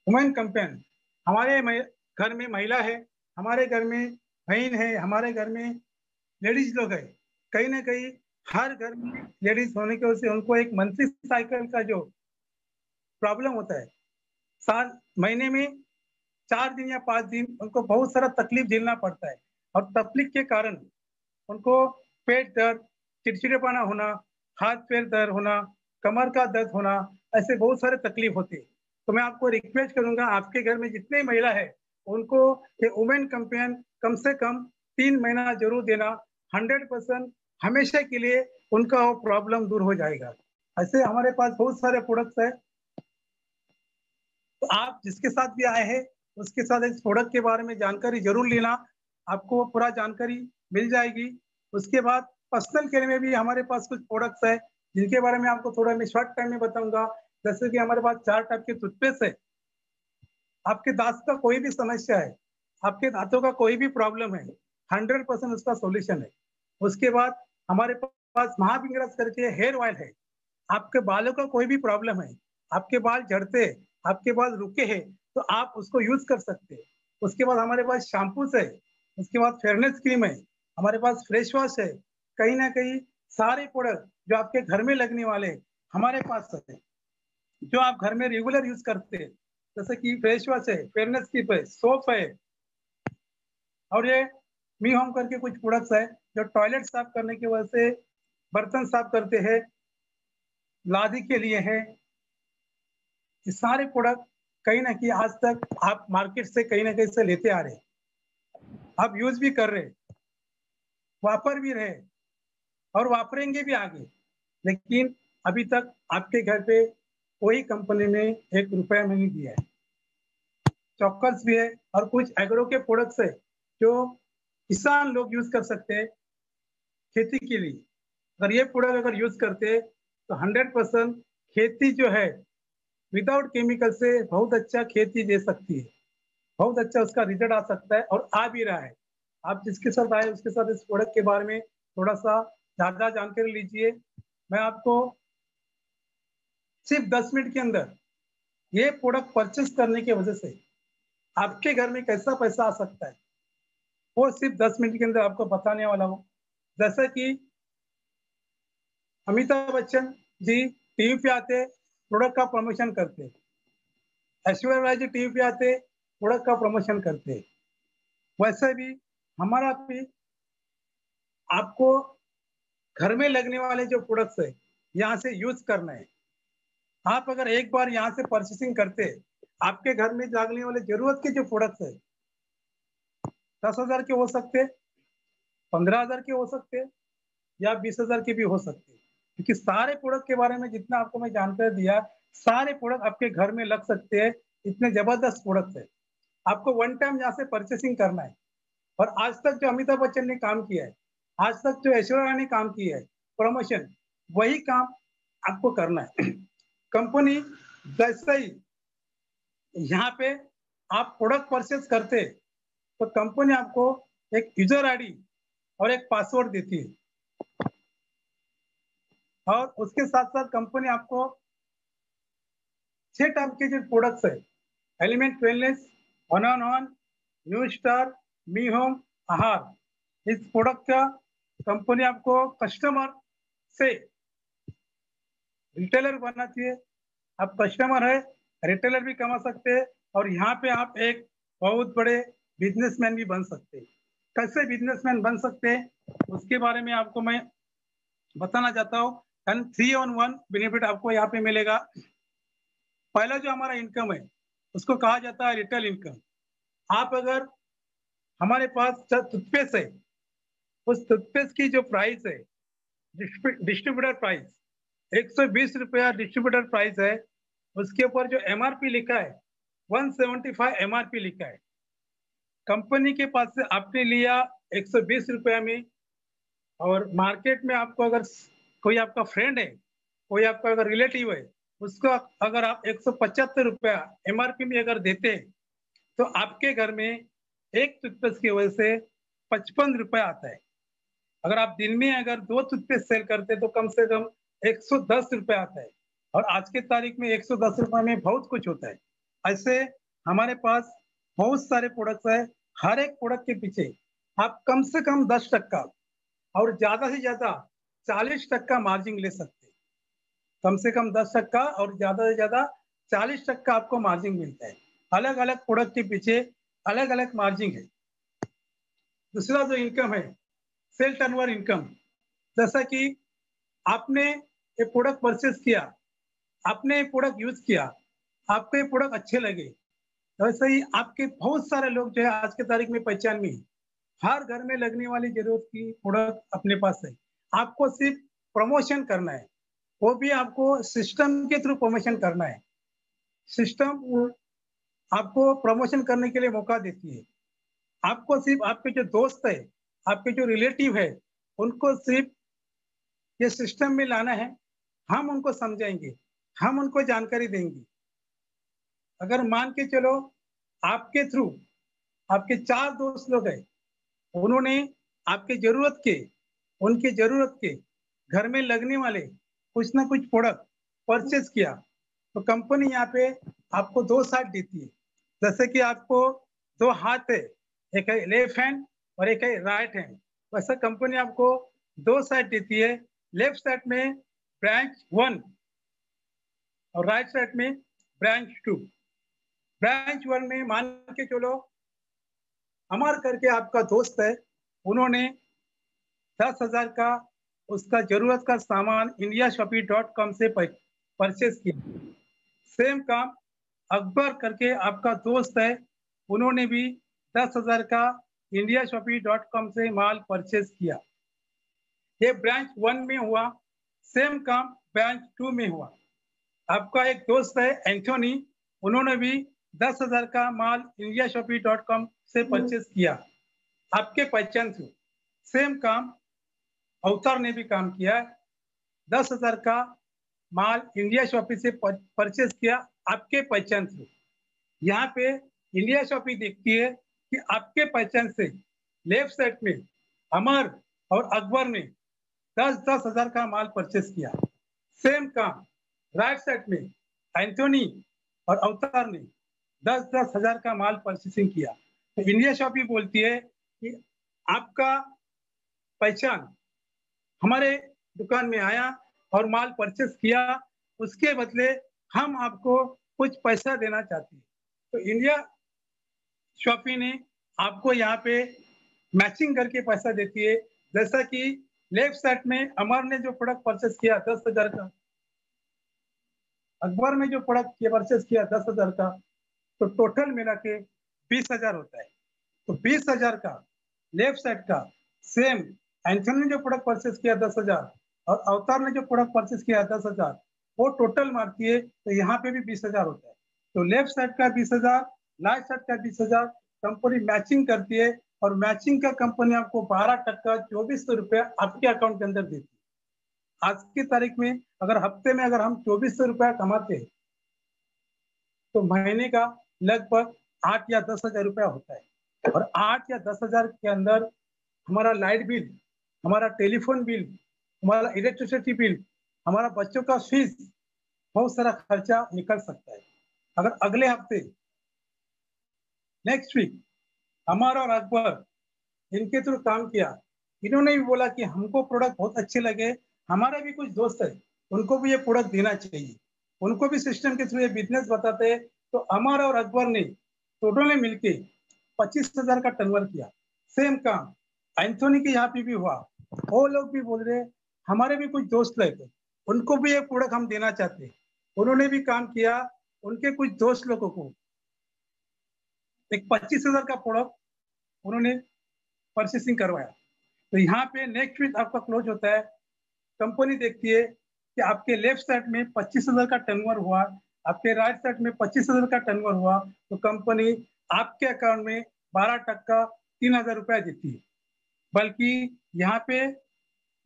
वुमेन कंपेन। हमारे घर में महिला है, हमारे घर में बहन है, हमारे घर में लेडीज लोग है। कहीं ना कहीं हर घर में लेडीज होने की वजह से उनको एक मंथली साइकिल का जो प्रॉब्लम होता है, साल महीने में 4 दिन या 5 दिन उनको बहुत सारा तकलीफ झेलना पड़ता है, और तकलीफ के कारण उनको पेट दर्द, चिड़चिड़ेपना होना, हाथ पैर दर्द होना, कमर का दर्द होना, ऐसे बहुत सारे तकलीफ होते हैं। तो मैं आपको रिक्वेस्ट करूंगा, आपके घर में जितने महिला है उनको ये वुमेन कैंपेन कम से कम 3 महीना जरूर देना। 100% हमेशा के लिए उनका वो प्रॉब्लम दूर हो जाएगा। ऐसे हमारे पास बहुत सारे प्रोडक्ट्स है। तो आप जिसके साथ भी आए हैं उसके साथ इस प्रोडक्ट के बारे में जानकारी जरूर लेना, आपको पूरा जानकारी मिल जाएगी। उसके बाद पर्सनल केयर में भी हमारे पास कुछ प्रोडक्ट्स है जिनके बारे में आपको थोड़ा मैं शॉर्ट टाइम में बताऊंगा। जैसे कि हमारे पास 4 टाइप के टूथपेस्ट है। आपके दांत का कोई भी समस्या है, आपके दांतों का कोई भी प्रॉब्लम है, 100% उसका सोल्यूशन है। उसके बाद हमारे पास महाविंगरस करके हेयर ऑयल है। आपके बालों का कोई भी प्रॉब्लम है, आपके बाल झड़ते हैं, आपके बाल रुके हैं, तो आप उसको यूज कर सकते हैं। उसके बाद हमारे पास शैम्पूस है, उसके बाद फेयरनेस क्रीम है, हमारे पास फेस वॉश है। कहीं ना कहीं सारे प्रोडक्ट जो आपके घर में लगने वाले हमारे पास है, जो आप घर में रेगुलर यूज करते हैं, जैसे कि फेस वॉश है, फेयरनेस क्रीम है, सोप है, और ये मी होम करके कुछ प्रोडक्ट्स है जो टॉयलेट साफ करने की वजह से, बर्तन साफ करते हैं, लादी के लिए है। ये सारे प्रोडक्ट कहीं ना कहीं आज तक आप मार्केट से कहीं ना कहीं से लेते आ रहे, आप यूज भी कर रहे, वापर भी रहे, और वापरेंगे भी आगे। लेकिन अभी तक आपके घर पे कोई कंपनी ने 1 रुपया में नहीं दिया है। चॉकल्स भी है, और कुछ एग्रो के प्रोडक्ट्स है जो किसान लोग यूज कर सकते हैं खेती के लिए। अगर ये प्रोडक्ट अगर यूज करते तो 100% खेती जो है विदाउट केमिकल से बहुत अच्छा खेती दे सकती है, बहुत अच्छा उसका रिजल्ट आ सकता है, और आ भी रहा है। आप जिसके साथ आए उसके साथ इस प्रोडक्ट के बारे में थोड़ा सा ज्यादा जानकारी लीजिए। मैं आपको सिर्फ 10 मिनट के अंदर ये प्रोडक्ट परचेस करने की वजह से आपके घर में कैसा पैसा आ सकता है, वो सिर्फ 10 मिनट के अंदर आपको बताने वाला हूँ। जैसा कि अमिताभ बच्चन जी टीवी पे आते, प्रोडक्ट का प्रमोशन करते, ऐश्वर्या राय जी टीवी पे आते, प्रोडक्ट का प्रमोशन करते, वैसे भी हमारा भी आपको घर में लगने वाले जो प्रोडक्ट्स है यहाँ से यूज करना है। आप अगर एक बार यहाँ से परचेसिंग करते, आपके घर में लगने वाले जरूरत के जो प्रोडक्ट्स है 10,000 के हो सकते, 15,000 के हो सकते, या 20,000 के भी हो सकते, क्योंकि सारे प्रोडक्ट के बारे में जितना आपको मैं जानकारी दिया, सारे प्रोडक्ट आपके घर में लग सकते हैं। इतने जबरदस्त प्रोडक्ट है। आपको वन टाइम यहाँ से परचेसिंग करना है। और आज तक जो अमिताभ बच्चन ने काम किया है, आज तक जो ऐश्वर्या राय ने काम किया है प्रमोशन, वही काम आपको करना है। कंपनी जैसे ही यहाँ पे आप प्रोडक्ट परचेस करते, तो कंपनी आपको एक यूजर आईडी और एक पासवर्ड देती है, और उसके साथ साथ कंपनी आपको 6 टाइप के जो प्रोडक्ट्स है, element wellness, one on one, new star, me home, आहार, इस प्रोडक्ट का कंपनी आपको कस्टमर से रिटेलर बनाती है। आप कस्टमर है, रिटेलर भी कमा सकते हैं, और यहाँ पे आप एक बहुत बड़े बिजनेसमैन भी बन सकते हैं। कैसे बिजनेसमैन बन सकते हैं, उसके बारे में आपको मैं बताना चाहता हूँ। 3-on-1 बेनिफिट आपको यहाँ पे मिलेगा। पहला जो हमारा इनकम है उसको कहा जाता है रिटेल इनकम। आप अगर हमारे पास टूथपेस्ट है, उस टूथपेस्ट की जो प्राइस है डिस्ट्रीब्यूटर प्राइस 120 रुपया डिस्ट्रीब्यूटर प्राइस है, उसके ऊपर जो एमआरपी लिखा है 175 एमआरपी लिखा है। कंपनी के पास से आपने लिया 120 रुपया में, और मार्केट में आपको अगर कोई आपका फ्रेंड है, कोई आपका अगर रिलेटिव है, उसको अगर आप 175 रुपया एमआरपी में अगर देते, तो आपके घर में एक टूथपेस्ट की वजह से 55 रुपया आता है। अगर आप दिन में अगर 2 टूथपेस्ट सेल करते, तो कम से कम 110 रुपया आता है। और आज के तारीख में 110 रुपये में बहुत कुछ होता है। ऐसे हमारे पास बहुत सारे प्रोडक्ट्स है। हर एक प्रोडक्ट के पीछे आप कम से कम 10% और ज्यादा से ज्यादा 40% मार्जिन ले सकते हैं। कम से कम 10% और ज्यादा से ज्यादा 40% आपको मार्जिन मिलता है। अलग अलग प्रोडक्ट के पीछे अलग अलग मार्जिन है। दूसरा जो इनकम है सेल टर्नओवर इनकम। जैसा कि आपने ये प्रोडक्ट परचेस किया, आपने ये प्रोडक्ट यूज किया, आपको ये प्रोडक्ट अच्छे लगे, वैसे ही आपके बहुत सारे लोग जो है आज के तारीख में पहचान में हर घर में लगने वाली जरूरत की प्रोडक्ट अपने पास है। आपको सिर्फ प्रमोशन करना है, वो भी आपको सिस्टम के थ्रू प्रमोशन करना है। सिस्टम आपको प्रमोशन करने के लिए मौका देती है। आपको सिर्फ आपके जो दोस्त है, आपके जो रिलेटिव है, उनको सिर्फ ये सिस्टम में लाना है। हम उनको समझाएंगे, हम उनको जानकारी देंगे। अगर मान के चलो आपके थ्रू आपके 4 दोस्त लोग हैं, उन्होंने आपके जरूरत के, उनके जरूरत के घर में लगने वाले कुछ ना कुछ प्रोडक्ट परचेज किया, तो कंपनी यहाँ पे आपको 2 साइड देती है। जैसे कि आपको 2 हाथ है, एक है लेफ्ट हैंड और एक है राइट हैंड, वैसा कंपनी आपको 2 साइड देती है। लेफ्ट साइड में ब्रांच 1 और राइट साइड में ब्रांच 2। ब्रांच 1 में मान के चलो अमर करके आपका दोस्त है, उन्होंने 10,000 का उसका जरूरत का सामान indiashopee.com से परचेस किया। सेम काम अकबर करके आपका दोस्त है, उन्होंने भी 10,000 का indiashopee.com से माल परचेस किया। ये ब्रांच 1 में हुआ। सेम काम ब्रांच 2 में हुआ। आपका एक दोस्त है एंथोनी, उन्होंने भी 10,000 का माल indiashopee.com से परचेस किया आपके पहचान से। सेम काम अवतार ने भी काम किया। 10,000 का माल इंडिया शॉपी से परचेस किया आपके पहचान से। यहाँ पे इंडिया शॉपी देखती है कि आपके पहचान से लेफ्ट साइड में अमर और अकबर ने 10-10 हजार का माल परचेस किया। सेम काम राइट साइड में एंथोनी और अवतार ने 10-10 हजार का माल परचेसिंग किया। तो इंडिया शॉपिंग बोलती है कि आपका पहचान हमारे दुकान में आया और माल परचेस किया, उसके बदले हम आपको कुछ पैसा देना चाहते हैं। तो इंडिया शॉपिंग ने आपको यहाँ पे मैचिंग करके पैसा देती है। जैसा कि लेफ्ट साइड में अमर ने जो प्रोडक्ट परचेस किया 10,000 का, अकबर में जो प्रोडक्ट परचेस किया 10,000 का, तो टोटल मिला के 20,000 होता है। तो 20,000 का लेफ्ट साइड का सेम एंथनी ने जो प्रोडक्ट परचेस किया 10,000 और अवतार ने जो प्रोडक्ट परचेस किया 10,000, वो टोटल मारती है तो यहाँ पे भी 20,000 होता है। तो लेफ्ट साइड का 20,000, राइट साइड का 20,000, कंपनी मैचिंग करती है और मैचिंग का कंपनी आपको 12% 2,400 रुपया आपके अकाउंट के अंदर देती है। आज की तारीख में अगर हफ्ते में अगर हम 2,400 रुपया कमाते हैं तो महीने का लगभग 8 या 10,000 रुपया होता है। और 8 या 10,000 के अंदर हमारा लाइट बिल, हमारा टेलीफोन बिल, हमारा इलेक्ट्रिसिटी बिल, हमारा बच्चों का फीस, बहुत सारा खर्चा निकल सकता है। अगर अगले हफ्ते नेक्स्ट वीक अमर और अकबर इनके थ्रू काम किया, इन्होंने भी बोला कि हमको प्रोडक्ट बहुत अच्छे लगे, हमारे भी कुछ दोस्त है उनको भी ये प्रोडक्ट देना चाहिए, उनको भी सिस्टम के थ्रू ये बिजनेस बताते हैं, तो अमर और अकबर ने दोनों ने मिलके 25,000 का टर्नओवर किया। सेम काम एंथोनी के यहाँ पे भी हुआ। वो लोग भी बोल रहे हमारे भी कुछ दोस्त लगे, उनको भी ये प्रोडक्ट हम देना चाहते हैं, उन्होंने भी काम किया, उनके कुछ दोस्त लोगों को एक 25,000 का प्रोडक्ट उन्होंने परचेसिंग करवाया। तो यहाँ पे नेक्स्ट वीक आपका क्लोज होता है, कंपनी देखती है कि आपके लेफ्ट साइड में 25,000 का टर्नओवर हुआ, आपके राइट साइड में 25,000 का टर्नओवर हुआ, तो कंपनी आपके अकाउंट में 12% 3,000 रुपया देती है। बल्कि यहाँ पे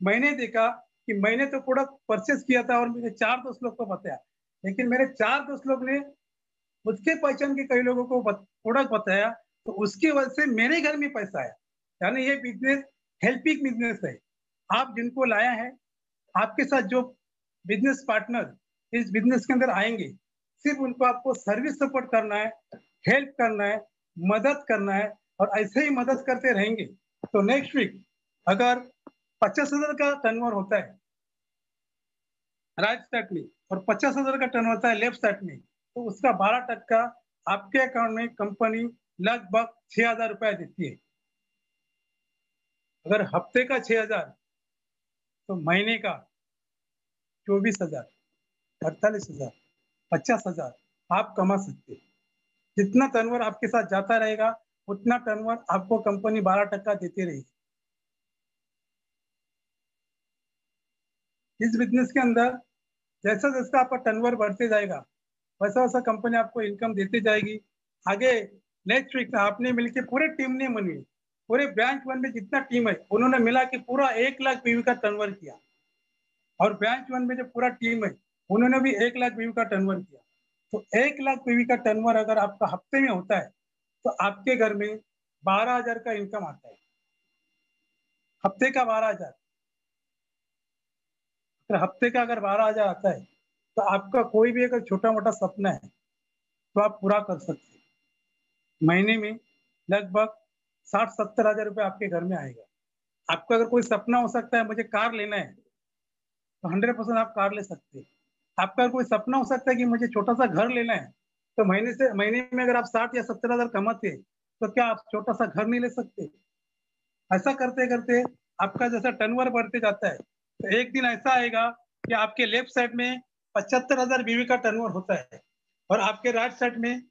मैंने देखा कि मैंने तो प्रोडक्ट परचेस किया था और मेरे 4 दोस्त लोग को बताया, लेकिन मेरे 4 दोस्त लोग ने उसके पहचान के कई लोगों को प्रोडक्ट बताया, तो उसकी वजह से मेरे घर में पैसा आया। यानी ये बिजनेस हेल्पिंग बिजनेस है। आप जिनको लाया है, आपके साथ जो बिजनेस पार्टनर इस बिजनेस के अंदर आएंगे, सिर्फ उनको आपको सर्विस सपोर्ट करना है, हेल्प करना है, मदद करना है, और ऐसे ही मदद करते रहेंगे तो नेक्स्ट वीक अगर 50,000 का टर्नओवर होता है राइट साइड में और 50,000 का टर्न होता है लेफ्ट साइड में, तो उसका 12% आपके अकाउंट में कंपनी लगभग 6,000 रुपया देती है। अगर हफ्ते का 6,000 तो महीने का 24,000, 48,000, 50,000 आप कमा सकते हैं। जितना टर्नओवर आपके साथ जाता रहेगा उतना टर्नओवर आपको कंपनी 12% देती रहेगी। इस बिजनेस के अंदर जैसा जैसा आपका टर्नओवर बढ़ते जाएगा वैसा वैसा कंपनी आपको इनकम देती जाएगी। आगे नेक्स्ट वीक आपने मिलकर पूरे टीम ने मिली, पूरे ब्रांच 1 में जितना टीम है उन्होंने मिला के पूरा 1 लाख बीवी का टर्नओवर किया, और ब्रांच 1 में जो पूरा टीम है उन्होंने भी 1 लाख बीवी का टर्नओवर किया। तो 1 लाख बीवी का टर्नओवर अगर आपका हफ्ते में होता है तो आपके घर में 12,000 का इनकम आता है। हफ्ते का 12,000, अगर हफ्ते का अगर 12,000 आता है तो आपका कोई भी अगर छोटा मोटा सपना है तो आप पूरा कर सकते हैं। महीने में लगभग 60-70 हजार रुपये आपके घर में आएगा। आपका अगर कोई सपना हो सकता है मुझे कार लेना है तो 100% आप कार ले सकते हैं। आपका अगर कोई सपना हो सकता है कि मुझे छोटा सा घर लेना है, तो महीने में अगर आप 60 या 70 हजार कमाते तो क्या आप छोटा सा घर नहीं ले सकते? ऐसा करते करते आपका जैसा टर्नओवर बढ़ते जाता है तो एक दिन ऐसा आएगा कि आपके लेफ्ट साइड में 75,000 बीवी का टर्नओवर होता है और आपके राइट साइड में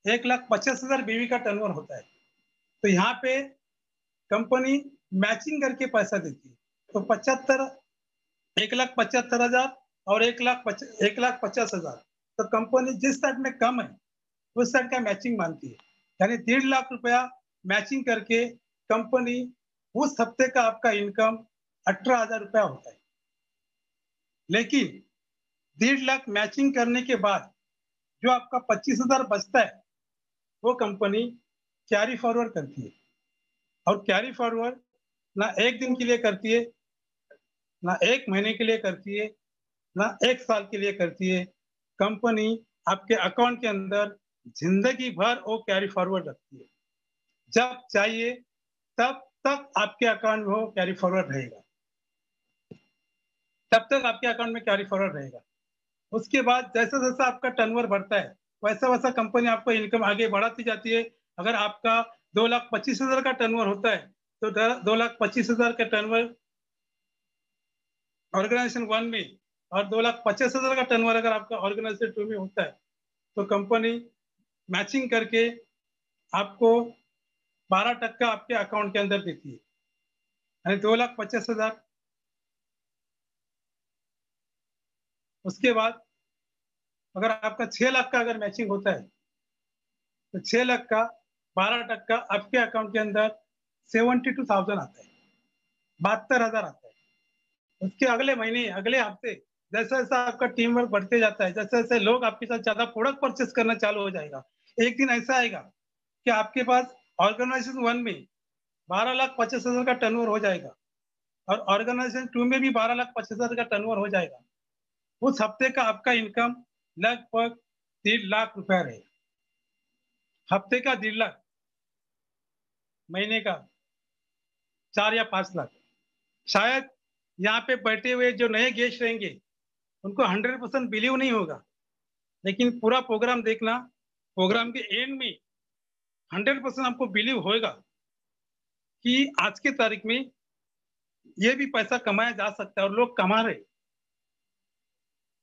1,50,000 बीवी का टर्नओवर होता है। तो यहाँ पे कंपनी मैचिंग करके पैसा देती है। तो 1,75,000 और 1,50,000, तो कंपनी जिस साइड में कम है उस साइड का मैचिंग मानती है। यानी 1.5 लाख रुपया मैचिंग करके कंपनी उस हफ्ते का आपका इनकम 18,000 रुपया होता है। लेकिन 1.5 लाख मैचिंग करने के बाद जो आपका 25,000 बचता है वो कंपनी कैरी फॉरवर्ड करती है, और कैरी फॉरवर्ड ना एक दिन के लिए करती है, ना 1 महीने के लिए करती है, ना 1 साल के लिए करती है। कंपनी आपके अकाउंट के अंदर जिंदगी भर वो कैरी फॉरवर्ड रखती है। जब चाहिए तब तक आपके अकाउंट में वो कैरी फॉरवर्ड रहेगा, तब तक आपके अकाउंट में कैरी फॉरवर्ड रहेगा। उसके बाद जैसा जैसा आपका टर्नओवर बढ़ता है वैसा वैसा कंपनी आपको इनकम आगे बढ़ाती जाती है। अगर आपका 2,25,000 का टर्नओवर होता है तो 2,25,000 का टर्नओवर ऑर्गेनाइजेशन 1 में और 2,50,000 का टर्नओवर अगर आपका ऑर्गेनाइजेशन 2 में होता है तो कंपनी मैचिंग करके आपको 12% आपके अकाउंट के अंदर देती है, यानी 2,50,000। उसके बाद अगर आपका 6 लाख का अगर मैचिंग होता है तो 6 लाख का 12% आपके अकाउंट के अंदर 72,000 आता है, 72,000 आता है। उसके अगले महीने, अगले हफ्ते जैसा जैसा आपका टीम वर्क बढ़ते जाता है, जैसे जैसे लोग आपके साथ ज्यादा प्रोडक्ट परचेस करना चालू हो जाएगा, एक दिन ऐसा आएगा कि आपके पास ऑर्गेनाइजेशन 1 में 12,50,000 का टर्नओवर हो जाएगा और ऑर्गेनाइजेशन 2 में भी 12,50,000 का टर्नओवर हो जाएगा। उस हफ्ते का आपका इनकम लगभग 1.5 लाख रुपया रहेगा। हफ्ते का 1.5 लाख, महीने का 4 या 5 लाख। शायद यहाँ पे बैठे हुए जो नए गेस्ट रहेंगे उनको 100% बिलीव नहीं होगा, लेकिन पूरा प्रोग्राम देखना, प्रोग्राम के एंड में 100% आपको बिलीव होगा कि आज के तारीख में ये भी पैसा कमाया जा सकता है और लोग कमा रहे।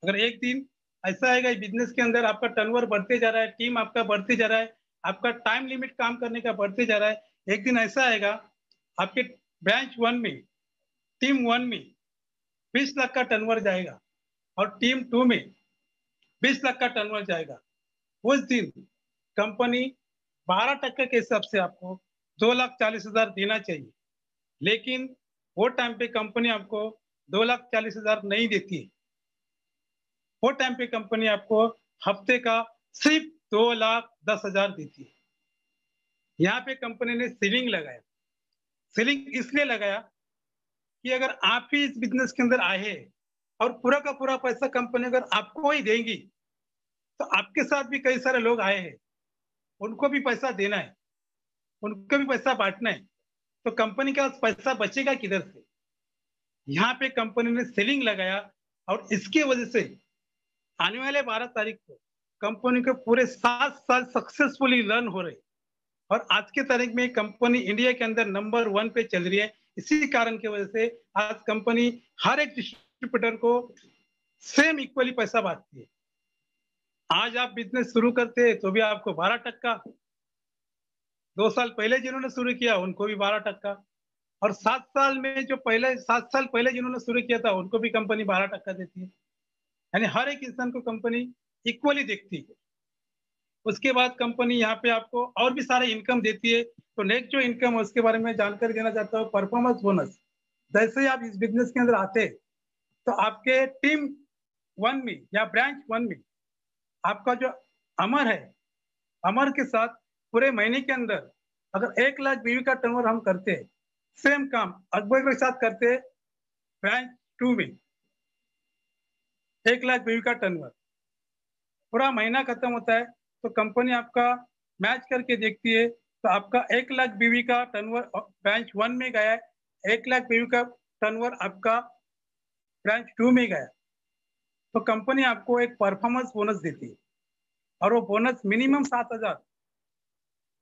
अगर एक दिन ऐसा आएगा बिजनेस के अंदर आपका टर्नओवर बढ़ते जा रहा है, टीम आपका बढ़ते जा रहा है, आपका टाइम लिमिट काम करने का बढ़ते जा रहा है, एक दिन ऐसा आएगा आपके ब्रांच 1 में, टीम 1 में 20 लाख का टर्नओवर जाएगा और टीम 2 में 20 लाख का टर्नओवर जाएगा। उस दिन कंपनी 12% के हिसाब से आपको 2,40,000 देना चाहिए, लेकिन वो टाइम पे कंपनी आपको 2,40,000 नहीं देती है। वो टाइम पे कंपनी आपको हफ्ते का सिर्फ 2,10,000 देती है। यहाँ पे कंपनी ने सीलिंग लगाया। सीलिंग इसलिए लगाया कि अगर आप ही इस बिजनेस के अंदर आए और पूरा का पूरा पैसा कंपनी अगर आपको ही देंगी तो आपके साथ भी कई सारे लोग आए हैं, उनको भी पैसा देना है, उनको भी पैसा बांटना है, तो कंपनी का पैसा बचेगा किधर से? यहाँ पे कंपनी ने सेलिंग लगाया और इसकी वजह से आने वाले 12 तारीख को कंपनी के पूरे 7 साल सक्सेसफुली रन हो रहे और आज के तारीख में कंपनी इंडिया के अंदर नंबर 1 पे चल रही है। इसी कारण की वजह से आज कंपनी हर एक डिस्ट्रीब्यूटर को सेम इक्वली पैसा बांटती है। आज आप बिजनेस शुरू करते हैं तो भी आपको 12%, 2 साल पहले जिन्होंने शुरू किया उनको भी 12%, और 7 साल में जो पहले 7 साल पहले जिन्होंने शुरू किया था उनको भी कंपनी 12% देती है। यानी हर एक इंसान को कंपनी इक्वली देखती है। उसके बाद कंपनी यहाँ पे आपको और भी सारे इनकम देती है। तो नेक्स्ट जो इनकम है उसके बारे में जानकारी देना चाहता हूँ, परफॉर्मेंस बोनस। जैसे ही आप इस बिजनेस के अंदर आते तो आपके टीम 1 में या ब्रांच 1 में आपका जो अमर है, अमर के साथ पूरे महीने के अंदर अगर 1 लाख बीवी का टर्नओवर हम करते हैं, सेम काम अकबर के साथ करते हैं ब्रांच 2 में 1 लाख बीवी का टर्नओवर, पूरा महीना खत्म होता है तो कंपनी आपका मैच करके देखती है तो आपका 1 लाख बीवी का टर्नओवर ब्रांच 1 में गया है, 1 लाख बीवी का टर्नओवर आपका ब्रांच 2 में गया, तो कंपनी आपको एक परफॉर्मेंस बोनस देती है और वो बोनस मिनिमम 7,000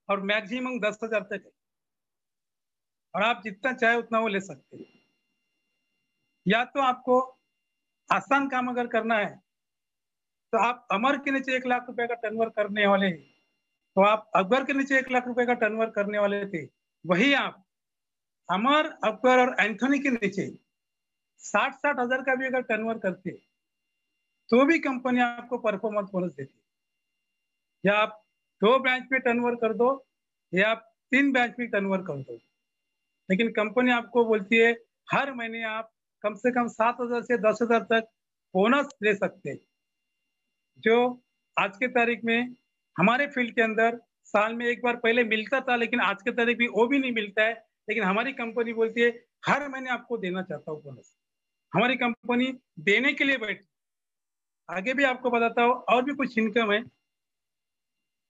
और मैक्सिमम 10,000 तक है और आप जितना चाहे उतना वो ले सकते हैं। या तो आपको आसान काम अगर करना है तो आप अमर के नीचे 1 लाख रुपए का टर्नओवर करने वाले हैं, तो आप अकबर के नीचे 1 लाख रुपए का टर्नओवर करने वाले थे, वही आप अमर, अकबर और एंथोनी के नीचे 60-60 हजार का भी अगर टर्नओवर करते तो भी कंपनी आपको परफॉर्मेंस बोनस देती है। या आप 2 ब्रांच में टर्नओवर कर दो या आप 3 ब्रांच में टर्नओवर कर दो, लेकिन कंपनी आपको बोलती है हर महीने आप कम से कम 7,000 से 10,000 तक बोनस ले सकते हैं, जो आज के तारीख में हमारे फील्ड के अंदर साल में एक बार पहले मिलता था, लेकिन आज के तारीख में वो भी नहीं मिलता है। लेकिन हमारी कंपनी बोलती है हर महीने आपको देना चाहता हूँ बोनस, हमारी कंपनी देने के लिए बैठी। आगे भी आपको बताता हूँ, और भी कुछ इनकम है।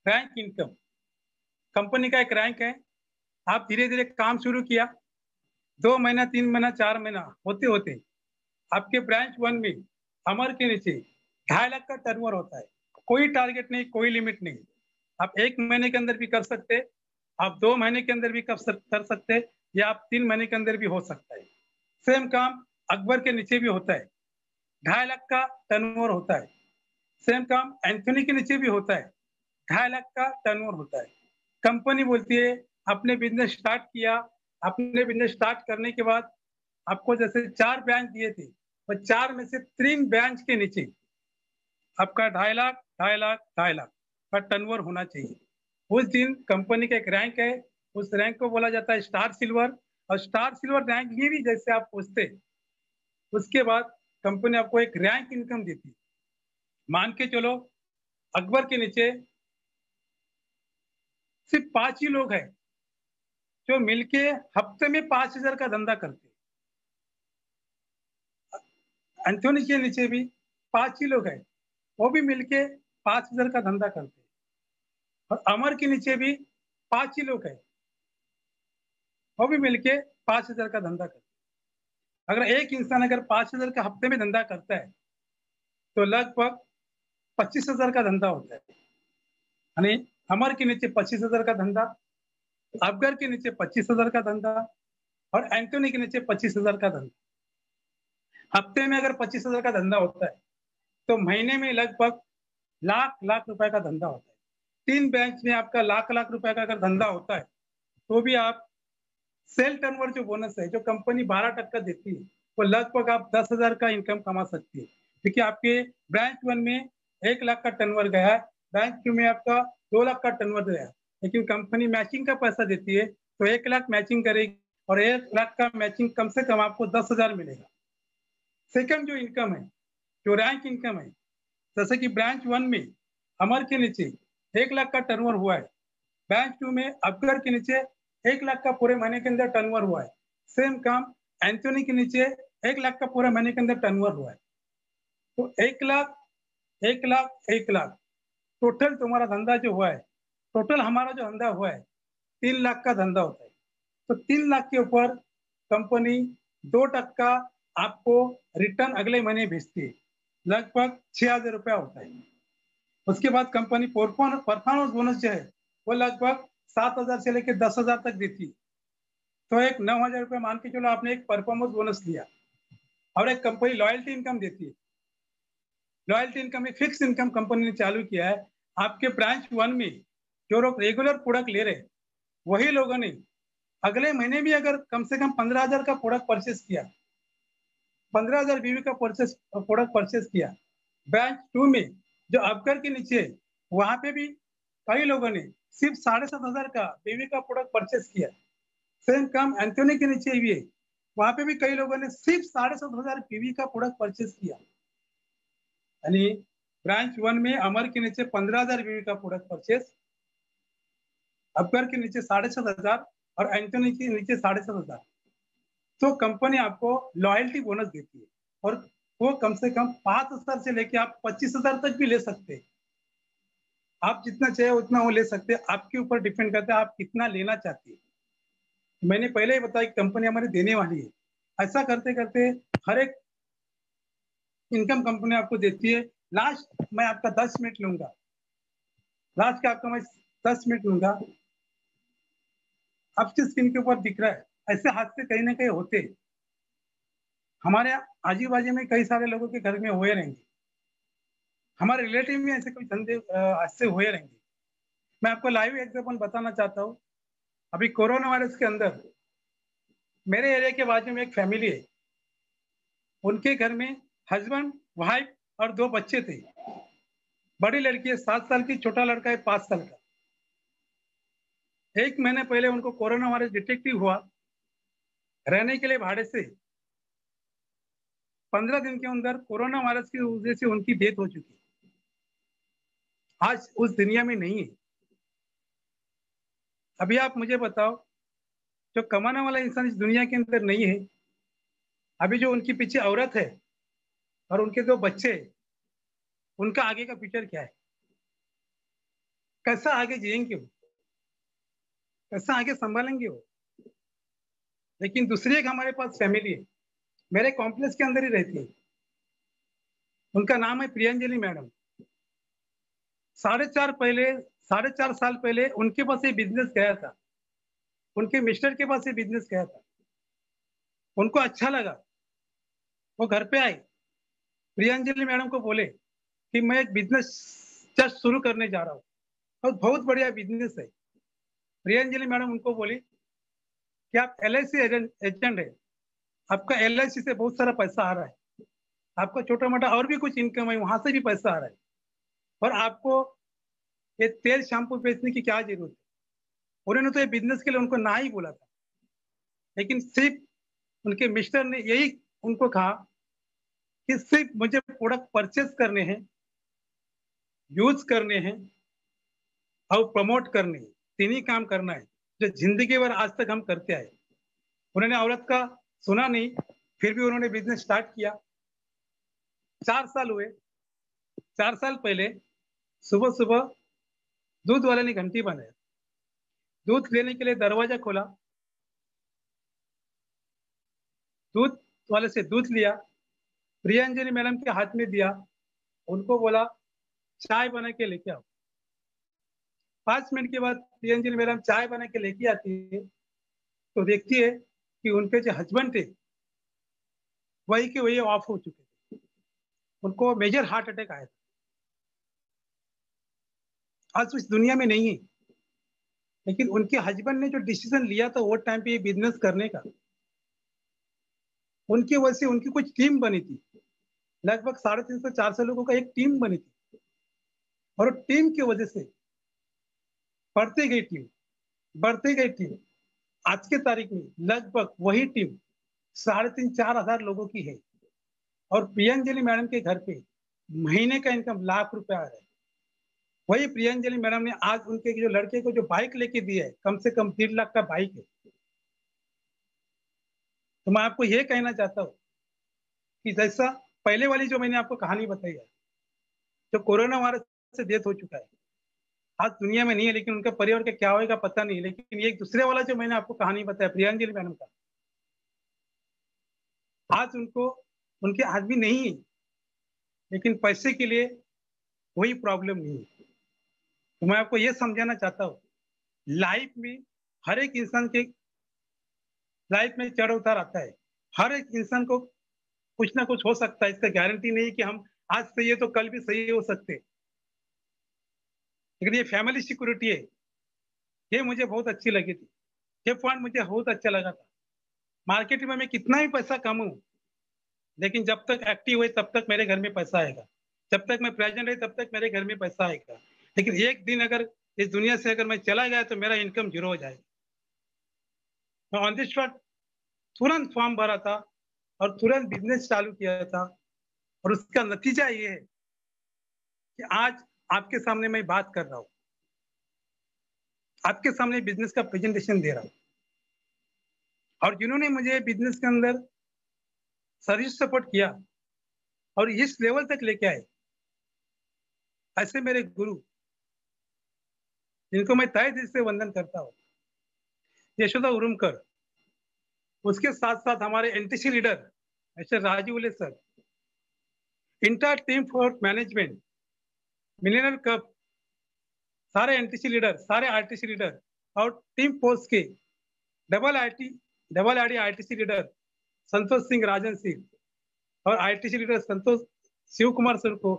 रैंक इनकम कंपनी का एक रैंक है। आप धीरे धीरे काम शुरू किया, 2 महीना 3 महीना 4 महीना होते होते आपके ब्रांच 1 में अमर के नीचे 2.5 लाख का टर्नओवर होता है। कोई टारगेट नहीं, कोई लिमिट नहीं। आप 1 महीने के अंदर भी कर सकते, आप 2 महीने के अंदर भी कर सकते, या आप 3 महीने के अंदर भी हो सकता है। सेम काम अकबर के नीचे भी होता है, 2.5 लाख का टर्नओवर होता है। सेम काम एंथोनी के नीचे भी होता है, 2.5 लाख का टर्नओवर होता है। कंपनी बोलती है आपने बिजनेस स्टार्ट किया, आपने बिजनेस स्टार्ट करने के बाद आपको जैसे 4 ब्रांच दिए थे, और 4 में से 3 ब्रांच के नीचे आपका 2.5 लाख 2.5 लाख 2.5 लाख का टर्नओवर होना चाहिए। उस दिन कंपनी का एक रैंक है, उस रैंक को बोला जाता है स्टार सिल्वर। और स्टार सिल्वर रैंक ये भी जैसे आप पूछते, उसके बाद कंपनी आपको एक रैंक इनकम देती है। मान के चलो अकबर के नीचे सिर्फ 5 ही लोग हैं जो मिलके हफ्ते में 5,000 का धंधा करते हैं। एंथोनी के नीचे भी 5 ही लोग हैं, वो भी मिलके 5,000 का धंधा करते हैं। और अमर के नीचे भी 5 ही लोग हैं, वो भी मिलके 5,000 का धंधा करते हैं। अगर एक इंसान अगर 5,000 का हफ्ते में धंधा करता है तो लगभग 25,000 का धंधा होता है। यानी अमर के नीचे 25,000 का धंधा, अफगर के नीचे 25,000 का धंधा, और एंटोनी के नीचे 25,000 का धंधा। हफ्ते में अगर 25,000 का धंधा होता है तो महीने में लगभग लाख लाख रुपए का धंधा होता है। 3 बैंक में आपका लाख लाख रुपए का अगर धंधा होता है तो भी आप सेल टर्नओवर जो बोनस है जो कंपनी 12% देती है, वो लगभग आप 10,000 का इनकम कमा सकती है। क्योंकि आपके ब्रांच 1 में 1 लाख का टर्नओवर गया है, ब्रांच 2 में आपका 2 लाख का टर्नओवर गया है, लेकिन कंपनी मैचिंग का पैसा देती है तो 1 लाख मैचिंग करेगी, और 1 लाख का मैचिंग कम से कम आपको 10,000 मिलेगा। सेकंड जो इनकम है, जो रैंक इनकम है, जैसे कि ब्रांच 1 में अमर के नीचे 1 लाख का टर्नओवर हुआ है, ब्रांच 2 में अफगर के नीचे 1 लाख का पूरे महीने के अंदर टर्नओवर हुआ है। सेम काम एंथोनी के नीचे 1 लाख का पूरे महीने के अंदर टर्नओवर हुआ है। तो 1 लाख 1 लाख 1 लाख टोटल तुम्हारा धंधा जो हुआ है, टोटल हमारा जो धंधा हुआ है 3 लाख का धंधा होता है। तो 3 लाख के ऊपर कंपनी 2% आपको रिटर्न अगले महीने भेजती है, लगभग 6,000 रुपया होता है। उसके बाद कंपनी परफॉर्मेंस बोनस जो है वो लगभग 7,000 से लेकर 10,000 तक देती है। तो एक 9,000 रुपये मान के चलो आपने एक परफॉर्मेंस बोनस लिया। और एक कंपनी लॉयल्टी इनकम देती है। लॉयल्टी इनकम एक फिक्स इनकम कंपनी ने चालू किया है। आपके ब्रांच 1 में जो लोग रेगुलर प्रोडक्ट ले रहे, वही लोगों ने अगले महीने भी अगर कम से कम 15,000 का प्रोडक्ट परचेस किया, 15,000 बीवी का प्रोडक्ट परचेस किया, ब्रांच 2 में जो अफगर के नीचे, वहां पे भी कई लोगों ने सिर्फ 7,500 का बीवी का प्रोडक्ट परचेस किया। सेम काम एंथोनी के नीचे भी है, वहां पे भी कई लोगों ने सिर्फ 7,500 बीवी का प्रोडक्ट परचेस किया। यानी ब्रांच 1 में अमर के नीचे 15,000 बीवी का प्रोडक्ट परचेस, अफगर के नीचे 7,500 और एंथोनी के नीचे 7,500। तो कंपनी आपको लॉयल्टी बोनस देती है, और वो कम से कम 5,000 से लेके आप 25,000 तक भी ले सकते हैं। आप जितना चाहे उतना वो ले सकते हैं, आपके ऊपर डिपेंड करता है आप कितना लेना चाहते हैं। मैंने पहले ही बताया कि कंपनी हमारी देने वाली है। ऐसा करते करते हर एक इनकम कंपनी आपको देती है। लास्ट मैं आपका 10 मिनट लूंगा, लास्ट का आपका मैं 10 मिनट लूंगा। आपकी स्क्रीन के ऊपर दिख रहा है, ऐसे हादसे कहीं ना कहीं होते हैं। हमारे आजू बाजू में कई सारे लोगों के घर में हुए रहेंगे, हमारे रिलेटिव में ऐसे कोई धंधे हादसे हुए रहेंगे। मैं आपको लाइव एग्जाम्पल बताना चाहता हूँ। अभी कोरोना वायरस के अंदर मेरे एरिया के बाजू में एक फैमिली है, उनके घर में हस्बैंड वाइफ और 2 बच्चे थे। बड़ी लड़की है 7 साल की, छोटा लड़का है 5 साल का। 1 महीने पहले उनको कोरोना वायरस डिटेक्टिव हुआ, रहने के लिए भाड़े से 15 दिन के अंदर कोरोना वायरस की वजह से उनकी डेथ हो चुकी। आज उस दुनिया में नहीं है। अभी आप मुझे बताओ, जो कमाने वाला इंसान इस दुनिया के अंदर नहीं है, अभी जो उनके पीछे औरत है और उनके जो बच्चे, उनका आगे का फ्यूचर क्या है? कैसा आगे जिएंगे वो? कैसा आगे संभालेंगे वो? लेकिन दूसरी एक हमारे पास फैमिली है, मेरे कॉम्प्लेक्स के अंदर ही रहती है, उनका नाम है प्रियंजलि मैडम। 4.5 साल पहले उनके पास ये बिजनेस गया था, उनके मिस्टर के पास ये बिजनेस गया था, उनको अच्छा लगा, वो घर पे आई, प्रियंजलि मैडम को बोले कि मैं एक बिजनेस जस्ट शुरू करने जा रहा हूँ और बहुत बढ़िया बिजनेस है। प्रियंजलि मैडम उनको बोली कि आप LIC एजेंट है, आपका LIC से बहुत सारा पैसा आ रहा है, आपका छोटा मोटा और भी कुछ इनकम है, वहां से भी पैसा आ रहा है, और आपको ये तेल शैम्पू बेचने की क्या जरूरत है? उन्होंने तो ये बिजनेस के लिए उनको ना ही बोला था, लेकिन सिर्फ उनके मिस्टर ने यही उनको कहा कि सिर्फ मुझे प्रोडक्ट परचेस करने हैं, यूज करने हैं और प्रमोट करने हैं, 3 ही काम करना है जो जिंदगी भर आज तक हम करते आए। उन्होंने औरत का सुना नहीं, फिर भी उन्होंने बिजनेस स्टार्ट किया। 4 साल हुए। 4 साल पहले सुबह सुबह दूध वाले ने घंटी बनाया, दूध लेने के लिए दरवाजा खोला, दूध वाले से दूध लिया, प्रियंजलि मैडम के हाथ में दिया, उनको बोला चाय बना के लेके आओ। 5 मिनट के बाद प्रियंजलि मैडम चाय बना के लेके आती है तो देखती है कि उनके जो हस्बैंड थे वही के वही ऑफ हो चुके थे, उनको मेजर हार्ट अटैक आया था। आज इस दुनिया में नहीं है, लेकिन उनके हस्बैंड ने जो डिसीजन लिया था वो टाइम पे ये बिजनेस करने का, उनकी वजह से उनकी कुछ टीम बनी थी, लगभग 350-400 लोगों का एक टीम बनी थी, और टीम की वजह से बढ़ती गई टीम, बढ़ती गई टीम। आज के तारीख में लगभग वही टीम 3,500-4,000 लोगों की है, और प्रियंजलि मैडम के घर पे महीने का इनकम लाख रुपए आ रहा है। वही प्रियंजलि मैडम ने आज उनके जो लड़के को जो बाइक लेके दिया है, कम से कम 1.5 लाख का बाइक है। तो मैं आपको ये कहना चाहता हूँ कि जैसा पहले वाली जो मैंने आपको कहानी बताई है, जो कोरोना वायरस से डेथ हो चुका है, आज दुनिया में नहीं है, लेकिन उनका परिवार का क्या होगा पता नहीं, लेकिन ये दूसरे वाला जो मैंने आपको कहानी बताया प्रियंजलि मैडम का, आज उनको उनके आदमी नहीं है, लेकिन पैसे के लिए वही प्रॉब्लम नहीं है। तो मैं आपको ये समझाना चाहता हूँ, लाइफ में हर एक इंसान के लाइफ में चढ़ उतार आता है, हर एक इंसान को कुछ ना कुछ हो सकता है, इसका गारंटी नहीं कि हम आज सही है तो कल भी सही हो सकते। लेकिन ये फैमिली सिक्योरिटी है, ये मुझे बहुत अच्छी लगी थी, ये पॉइंट मुझे बहुत अच्छा लगा था। मार्केट में मैं कितना भी पैसा कमाऊं, लेकिन जब तक एक्टिव है तब तक मेरे घर में पैसा आएगा, जब तक मैं प्रेजेंट है तब तक मेरे घर में पैसा आएगा। लेकिन एक दिन अगर इस दुनिया से अगर मैं चला गया तो मेरा इनकम 0 हो जाएगा। मैं ऑन द स्पॉट तुरंत फॉर्म भरा था और तुरंत बिजनेस चालू किया था, और उसका नतीजा ये है कि आज आपके सामने मैं बात कर रहा हूँ, आपके सामने बिजनेस का प्रेजेंटेशन दे रहा हूँ, और जिन्होंने मुझे बिजनेस के अंदर सर्विस सपोर्ट किया और इस लेवल तक लेके आए, ऐसे मेरे गुरु जिनको मैं तहे दिल से वंदन करता हूँ, यशोदा उरुमकर, उसके साथ साथ हमारे NTC leader mister Raju Ule sir, inter team for management, Millionaire cup, सारे NTC लीडर, सारे RTC लीडर, और टीम पोस्ट के double ID RTC leader Santosh Singh Rajan Singh और ITC लीडर संतोष शिव कुमार सर को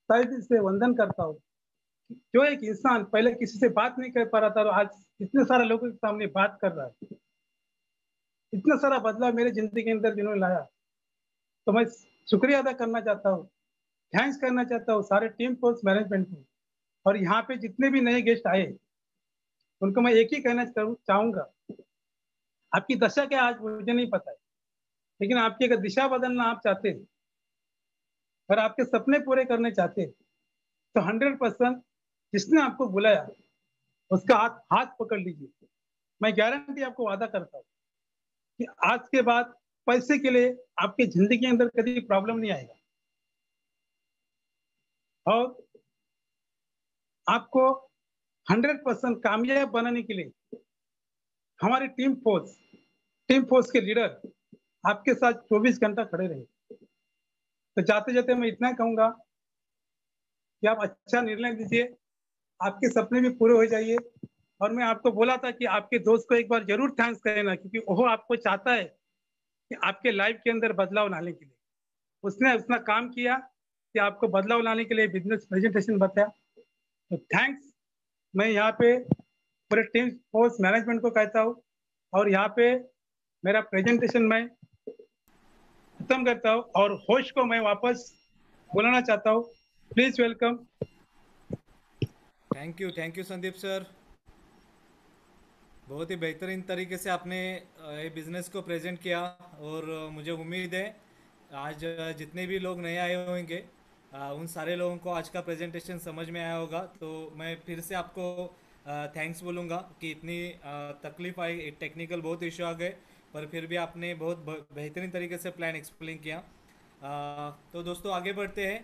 तहे दिल से वंदन करता हूँ। जो एक इंसान पहले किसी से बात नहीं कर पा रहा था, और आज इतने सारे लोगों के सामने बात कर रहा है, इतना सारा बदलाव मेरे जिंदगी के अंदर जिन्होंने लाया, तो मैं शुक्रिया अदा करना चाहता हूँ, थैंक्स करना चाहता हूँ सारे टीम फोर्स मैनेजमेंट को। और यहाँ पे जितने भी नए गेस्ट आए उनको मैं एक ही कहना चाहूंगा, आपकी दशा क्या आज मुझे नहीं पता है, लेकिन आपकी अगर दिशा बदलना आप चाहते हैं, अगर आपके सपने पूरे करने चाहते हैं, तो 100% जिसने आपको बुलाया उसका हाथ पकड़ लीजिए। मैं गारंटी आपको वादा करता हूँ कि आज के बाद पैसे के लिए आपकी जिंदगी के अंदर कभी प्रॉब्लम नहीं आएगा। और आपको 100% कामयाब बनाने के लिए हमारी टीम फोर्स के लीडर आपके साथ 24 घंटा खड़े रहेंगे। तो जाते जाते मैं इतना कहूंगा कि आप अच्छा निर्णय दीजिए, आपके सपने भी पूरे हो जाइए। और मैं आपको बोला था कि आपके दोस्त को एक बार जरूर थैंक्स कहना, क्योंकि वो आपको चाहता है कि आपके लाइफ के अंदर बदलाव लाने के लिए उसने अपना काम किया, कि आपको बदलाव लाने के लिए बिजनेस प्रेजेंटेशन बताया। तो थैंक्स मैं यहाँ पे पूरे टीम फोर्स मैनेजमेंट को कहता हूँ। और यहाँ पे मेरा प्रेजेंटेशन मैं खत्म करता हूँ और होस्ट को मैं वापस बुलाना चाहता हूँ। Please welcome. Thank you Sandeep sir. बहुत ही बेहतरीन तरीके से आपने ये बिज़नेस को प्रेजेंट किया। और मुझे उम्मीद है आज जितने भी लोग नए आए होंगे उन सारे लोगों को आज का प्रेजेंटेशन समझ में आया होगा। तो मैं फिर से आपको थैंक्स बोलूँगा कि इतनी तकलीफ आई, एक टेक्निकल बहुत इशू आ गए, पर फिर भी आपने बहुत बेहतरीन तरीके से प्लान एक्सप्लेन किया। तो दोस्तों आगे बढ़ते हैं।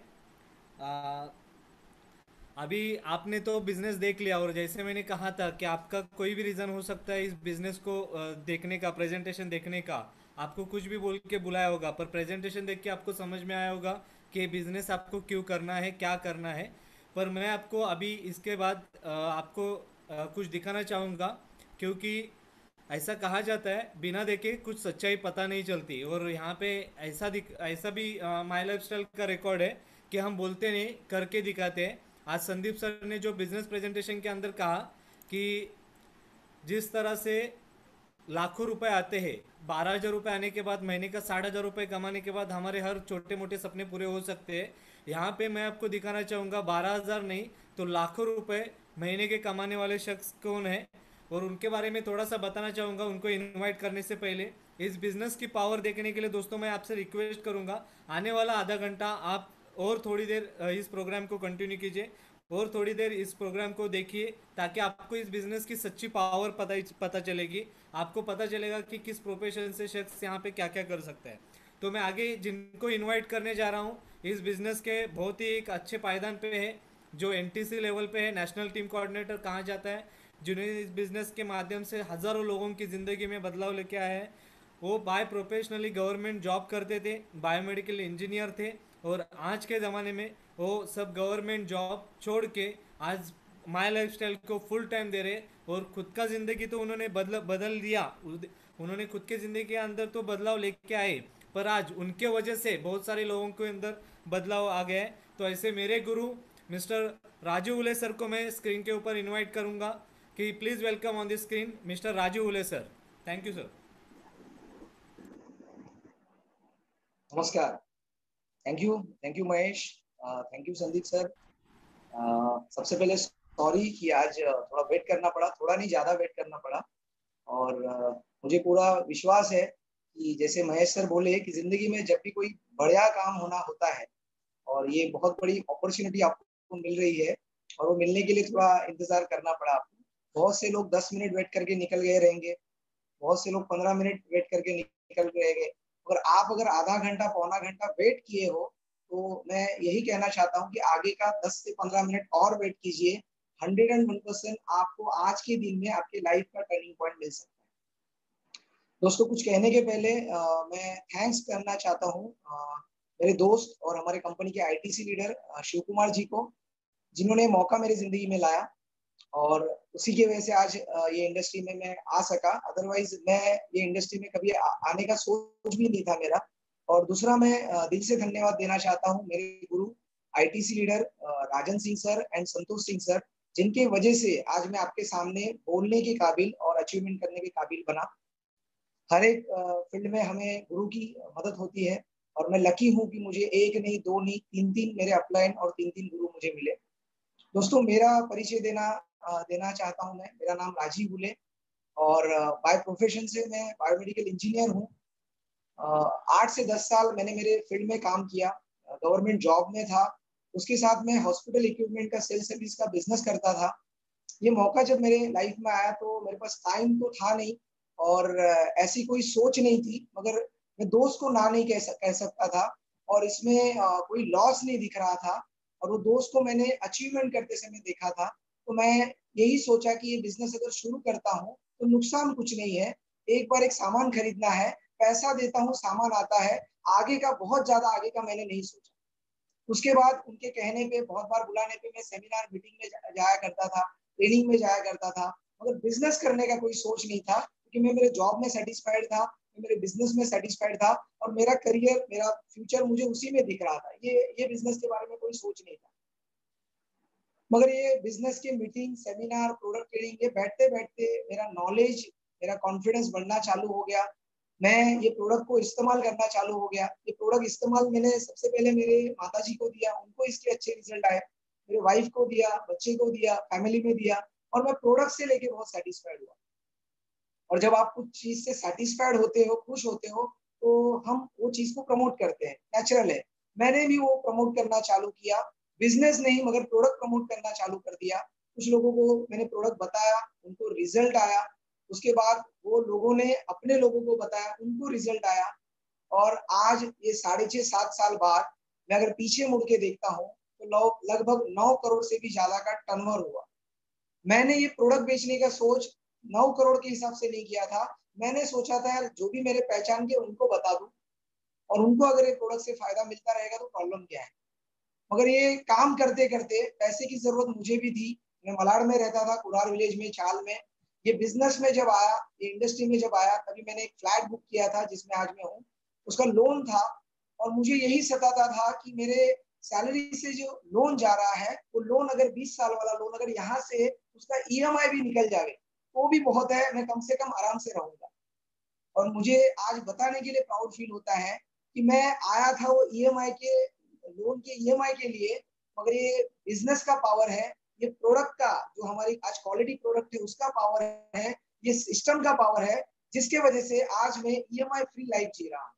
अभी आपने तो बिजनेस देख लिया, और जैसे मैंने कहा था कि आपका कोई भी रीज़न हो सकता है इस बिजनेस को देखने का, प्रेजेंटेशन देखने का। आपको कुछ भी बोल के बुलाया होगा, पर प्रेजेंटेशन देख के आपको समझ में आया होगा कि बिजनेस आपको क्यों करना है, क्या करना है। पर मैं आपको अभी इसके बाद आपको कुछ दिखाना चाहूँगा, क्योंकि ऐसा कहा जाता है बिना देखे कुछ सच्चाई पता नहीं चलती। और यहाँ पे ऐसा भी माई लाइफ स्टाइल का रिकॉर्ड है कि हम बोलते नहीं, करके दिखाते हैं। आज संदीप सर ने जो बिजनेस प्रेजेंटेशन के अंदर कहा कि जिस तरह से लाखों रुपए आते हैं, 12,000 रुपये आने के बाद, महीने का 60,000 रुपये कमाने के बाद हमारे हर छोटे मोटे सपने पूरे हो सकते हैं। यहाँ पे मैं आपको दिखाना चाहूँगा 12,000 नहीं तो लाखों रुपए महीने के कमाने वाले शख्स कौन है, और उनके बारे में थोड़ा सा बताना चाहूँगा। उनको इनवाइट करने से पहले इस बिज़नेस की पावर देखने के लिए दोस्तों मैं आपसे रिक्वेस्ट करूँगा, आने वाला आधा घंटा आप और थोड़ी देर इस प्रोग्राम को कंटिन्यू कीजिए, और थोड़ी देर इस प्रोग्राम को देखिए, ताकि आपको इस बिज़नेस की सच्ची पावर पता चलेगी। आपको पता चलेगा कि किस प्रोफेशन से शख्स यहाँ पे क्या क्या कर सकता है। तो मैं आगे जिनको इनवाइट करने जा रहा हूँ इस बिज़नेस के बहुत ही एक अच्छे पायदान पे है, जो एनटीसी लेवल पे है, नेशनल टीम कोऑर्डिनेटर कहा जाता है, जिन्होंने इस बिज़नेस के माध्यम से हज़ारों लोगों की ज़िंदगी में बदलाव लेके आया है। वो बाय प्रोफेशनली गवर्नमेंट जॉब करते थे, बायोमेडिकल इंजीनियर थे, और आज के ज़माने में वो सब गवर्नमेंट जॉब छोड़ के आज माई लाइफ स्टाइल को फुल टाइम दे रहे। और खुद का ज़िंदगी तो उन्होंने बदल दिया, उन्होंने खुद के ज़िंदगी के अंदर तो बदलाव लेके आए, पर आज उनके वजह से बहुत सारे लोगों के अंदर बदलाव आ गया है। तो ऐसे मेरे गुरु मिस्टर राजू उले सर को मैं स्क्रीन के ऊपर इनवाइट करूंगा कि please welcome on the screen mister Raju Ule sir. Thank you sir. नमस्कार। Thank you Mahesh. Thank you Sandeep sir. सबसे पहले सॉरी कि आज थोड़ा वेट करना पड़ा, थोड़ा नहीं ज़्यादा वेट करना पड़ा। और मुझे पूरा विश्वास है कि जैसे महेश सर बोले कि जिंदगी में जब भी कोई बढ़िया काम होना होता है और ये बहुत बड़ी अपॉर्चुनिटी आपको मिल रही है, और वो मिलने के लिए थोड़ा इंतजार करना पड़ा आपको। बहुत से लोग 10 मिनट वेट करके निकल गए रहेंगे, बहुत से लोग 15 मिनट वेट करके निकल गए। अगर आधा घंटा पौना घंटा वेट किए हो तो मैं यही कहना चाहता हूँ कि आगे का 10 से 15 मिनट और वेट कीजिए। 101% आपको आज के दिन में आपके लाइफ का टर्निंग पॉइंट मिल सकता है। दोस्तों कुछ कहने के पहले मैं थैंक्स करना चाहता हूँ मेरे दोस्त और हमारे कंपनी के आईटीसी लीडर शिव कुमार जी को, जिन्होंने मौका मेरी जिंदगी में लाया, और उसी की वजह से आज ये इंडस्ट्री में मैं आ सका। अदरवाइज मैं ये इंडस्ट्री में कभी आने का सोच भी नहीं था मेरा। और दूसरा मैं दिल से धन्यवाद देना चाहता हूँ मेरे गुरु ITC leader Rajan Singh sir and Santosh Singh sir, जिनके वजह से आज मैं आपके सामने बोलने के काबिल और अचीवमेंट करने के काबिल बना। हर एक फील्ड में हमें गुरु की मदद होती है, और मैं लकी हूँ कि मुझे एक नहीं, दो नहीं, तीन मेरे अपलाइन और तीन गुरु मुझे मिले। दोस्तों मेरा परिचय देना चाहता हूं मैं। मेरा नाम राजीव हुले, और बाय प्रोफेशन से मैं बायोमेडिकल इंजीनियर हूं। 8 से 10 साल मैंने मेरे फील्ड में काम किया, गवर्नमेंट जॉब में था। उसके साथ मैं हॉस्पिटल इक्विपमेंट का सेल सर्विस का बिजनेस करता था। ये मौका जब मेरे लाइफ में आया तो मेरे पास टाइम तो था नहीं और ऐसी कोई सोच नहीं थी, मगर मैं दोस्त को ना नहीं कह सकता था, और इसमें कोई लॉस नहीं दिख रहा था, और वो दोस्त को मैंने अचीवमेंट करते समय देखा था। तो मैं यही सोचा कि ये बिजनेस अगर शुरू करता हूँ तो नुकसान कुछ नहीं है। एक बार एक सामान खरीदना है, पैसा देता हूँ, सामान आता है, आगे का बहुत ज्यादा आगे का मैंने नहीं सोचा। उसके बाद उनके कहने पे, बहुत बार बुलाने पे मैं सेमिनार मीटिंग में जाया करता था, ट्रेनिंग में जाया करता था, मगर बिजनेस करने का कोई सोच नहीं था, क्योंकि मैं मेरे जॉब में सेटिस्फाइड था, मैं मेरे बिजनेस में सेटिस्फाइड था, और मेरा करियर, मेरा फ्यूचर मुझे उसी में दिख रहा था। ये बिजनेस के बारे में कोई सोच नहीं था। मगर ये बिजनेस के मीटिंग, सेमिनार, प्रोडक्ट ट्रेनिंग, ये बैठते बैठते मेरा नॉलेज, मेरा कॉन्फिडेंस बढ़ना चालू हो गया। मैं ये प्रोडक्ट को इस्तेमाल करना चालू हो गया। ये प्रोडक्ट इस्तेमाल मैंने सबसे पहले मेरे माताजी को दिया, उनको इसके अच्छे रिजल्ट आए, मेरे वाइफ को दिया, बच्चे को दिया, फैमिली में दिया, और मैं प्रोडक्ट से लेके बहुत सेटिस्फाइड हुआ। और जब आप कुछ चीज से सेटिस्फाइड होते हो, खुश होते हो, तो हम वो चीज को प्रमोट करते हैं, नेचुरल है। मैंने भी वो प्रमोट करना चालू किया, बिजनेस नहीं मगर प्रोडक्ट प्रमोट करना चालू कर दिया। कुछ लोगों को मैंने प्रोडक्ट बताया, उनको रिजल्ट आया। उसके बाद वो लोगों ने अपने लोगों को बताया, उनको रिजल्ट आया। और आज ये 6.5-7 साल बाद मैं अगर पीछे मुड़ के देखता हूँ तो लगभग 9 करोड़ से भी ज्यादा का टर्नओवर हुआ। मैंने ये प्रोडक्ट बेचने का सोच 9 करोड़ के हिसाब से नहीं किया था। मैंने सोचा था यार, जो भी मेरे पहचान के उनको बता दूं, और उनको अगर ये प्रोडक्ट से फायदा मिलता रहेगा तो प्रॉब्लम क्या है। मगर ये काम करते करते पैसे की जरूरत मुझे भी थी। मैं मलाड में रहता था, कुरार विलेज में, चाल में। ये बिजनेस में जब आया, ये इंडस्ट्री में जब आया, तभी मैंने एक फ्लैट बुक किया था जिसमें आज मैं हूँ। उसका लोन था, और मुझे यही सताता था कि मेरे सैलरी से जो लोन जा रहा है, वो लोन अगर 20 साल वाला लोन अगर यहाँ से उसका ईएमआई भी निकल जाए तो भी बहुत है, मैं कम से कम आराम से रहूंगा। और मुझे आज बताने के लिए प्राउड फील होता है कि मैं आया था वो ईएमआई के, लोन के ईएमआई के लिए। मगर ये बिजनेस का पावर है, ये प्रोडक्ट का, जो हमारी आज क्वालिटी प्रोडक्ट है उसका पावर है, ये सिस्टम का पावर है, जिसके वजह से आज मैं ईएमआई फ्री लाइफ जी रहा हूँ।